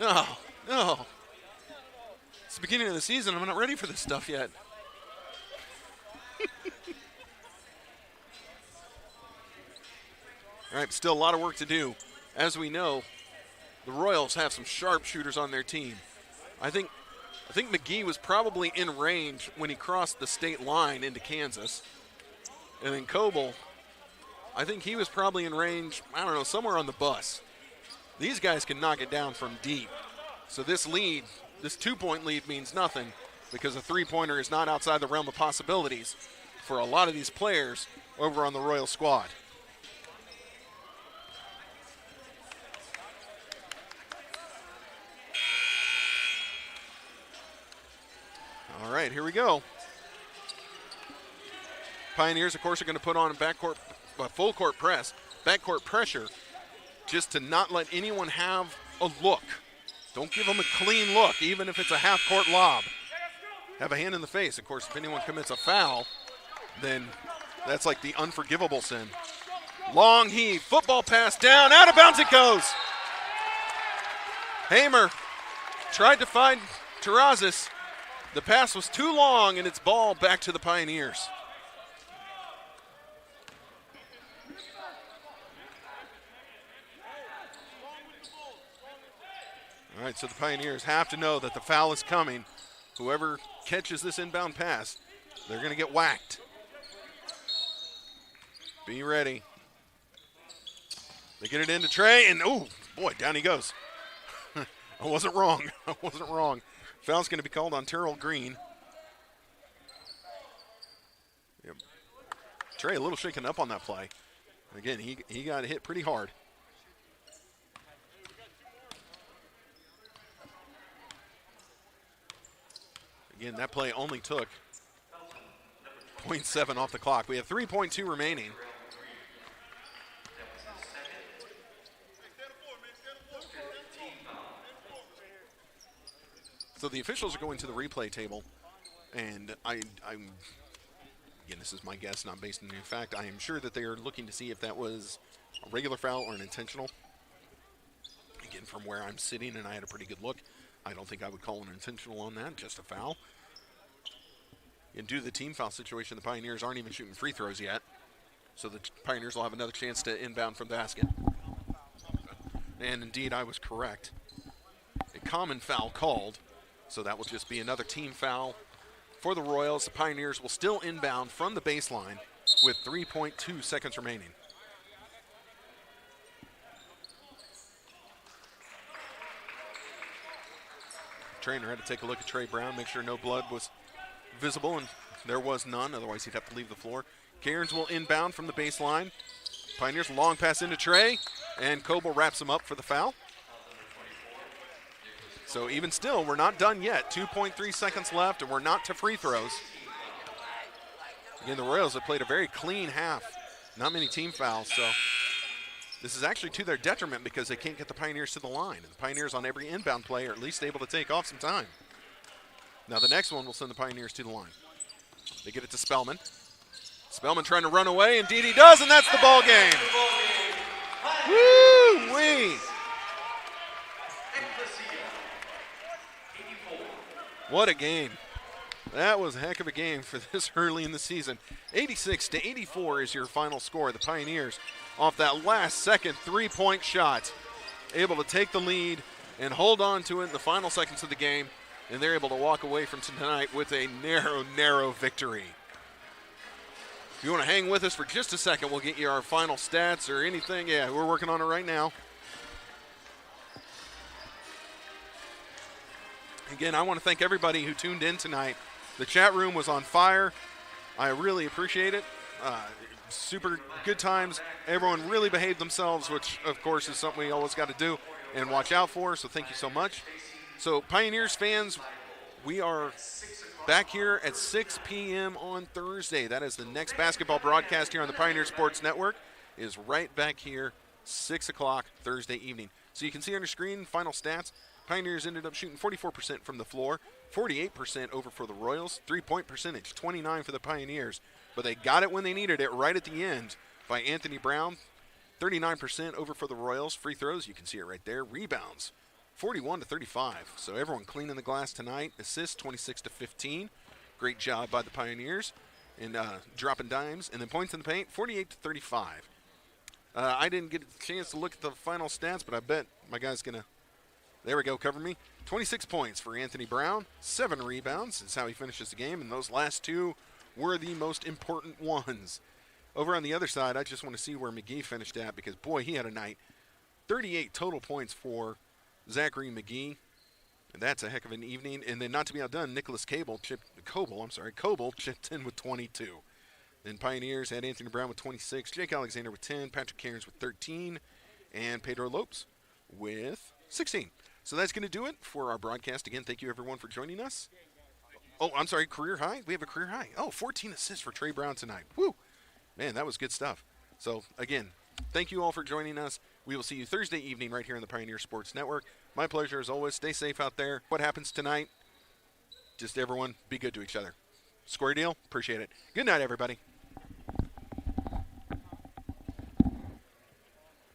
No. It's the beginning of the season. I'm not ready for this stuff yet. All right, still a lot of work to do. As we know, the Royals have some sharp shooters on their team. I think McGee was probably in range when he crossed the state line into Kansas. And then Coble, I think he was probably in range, I don't know, somewhere on the bus. These guys can knock it down from deep. So this lead, this 2-point lead means nothing because a three-pointer is not outside the realm of possibilities for a lot of these players over on the Royal squad. All right, here we go. Pioneers, of course, are going to put on a full court press, backcourt pressure, just to not let anyone have a look. Don't give them a clean look, even if it's a half-court lob. Have a hand in the face. Of course, if anyone commits a foul, then that's like the unforgivable sin. Long heave, football pass down, out of bounds it goes. Hamer tried to find Terrazas. The pass was too long, and it's ball back to the Pioneers. All right, so the Pioneers have to know that the foul is coming. Whoever catches this inbound pass, they're going to get whacked. Be ready. They get it into Trey, and oh, boy, down he goes. I wasn't wrong. Foul's going to be called on Terrell Green. Yep. Trey a little shaken up on that play. Again, he got hit pretty hard. Again, that play only took 0.7 off the clock. We have 3.2 remaining. So the officials are going to the replay table, and I'm again, this is my guess, not based on any fact. I am sure that they are looking to see if that was a regular foul or an intentional. Again, from where I'm sitting, and I had a pretty good look, I don't think I would call an intentional on that, just a foul. And due to the team foul situation, the Pioneers aren't even shooting free throws yet. So the Pioneers will have another chance to inbound from the basket. And indeed, I was correct. A common foul called, so that will just be another team foul for the Royals. The Pioneers will still inbound from the baseline with 3.2 seconds remaining. Trainer had to take a look at Trey Brown, make sure no blood was visible, and there was none, otherwise he'd have to leave the floor. Cairns will inbound from the baseline. Pioneers long pass into Trey, and Coble wraps him up for the foul. So even still, we're not done yet. 2.3 seconds left, and we're not to free throws. Again, the Royals have played a very clean half. Not many team fouls, so this is actually to their detriment because they can't get the Pioneers to the line. And the Pioneers on every inbound play are at least able to take off some time. Now the next one will send the Pioneers to the line. They get it to Spellman. Spellman trying to run away. Indeed he does, and that's the ball game. Woo-wee. What a game. That was a heck of a game for this early in the season. 86-84 is your final score. The Pioneers, off that last second three-point shot, able to take the lead and hold on to it in the final seconds of the game, and they're able to walk away from tonight with a narrow, narrow victory. If you want to hang with us for just a second, we'll get you our final stats or anything. Yeah, we're working on it right now. Again, I want to thank everybody who tuned in tonight. The chat room was on fire. I really appreciate it. Super good times. Everyone really behaved themselves, which, of course, is something we always got to do and watch out for, so thank you so much. So, Pioneers fans, we are back here at 6 p.m. on Thursday. That is the next basketball broadcast here on the Pioneer Sports Network. It is right back here, 6 o'clock Thursday evening. So you can see on your screen final stats. Pioneers ended up shooting 44% from the floor, 48% over for the Royals, 3-point percentage, 29 for the Pioneers. But they got it when they needed it right at the end by Anthony Brown, 39% over for the Royals. Free throws, you can see it right there. Rebounds, 41-35. So everyone cleaning the glass tonight. Assists, 26-15. Great job by the Pioneers. And dropping dimes. And then points in the paint, 48-35. I didn't get a chance to look at the final stats, but I bet my guy's going to, there we go, cover me. 26 points for Anthony Brown, 7 rebounds is how he finishes the game, and those last two were the most important ones. Over on the other side, I just want to see where McGee finished at because, boy, he had a night. 38 total points for Zachary McGee, and that's a heck of an evening. And then not to be outdone, Nicholas Coble chipped in with 22. Then Pioneers had Anthony Brown with 26, Jake Alexander with 10, Patrick Cairns with 13, and Pedro Lopes with 16. So that's going to do it for our broadcast. Again, thank you, everyone, for joining us. Oh, I'm sorry, career high? We have a career high. Oh, 14 assists for Trey Brown tonight. Woo! Man, that was good stuff. So, again, thank you all for joining us. We will see you Thursday evening right here on the Pioneer Sports Network. My pleasure as always. Stay safe out there. What happens tonight? Just everyone be good to each other. Square deal? Appreciate it. Good night, everybody.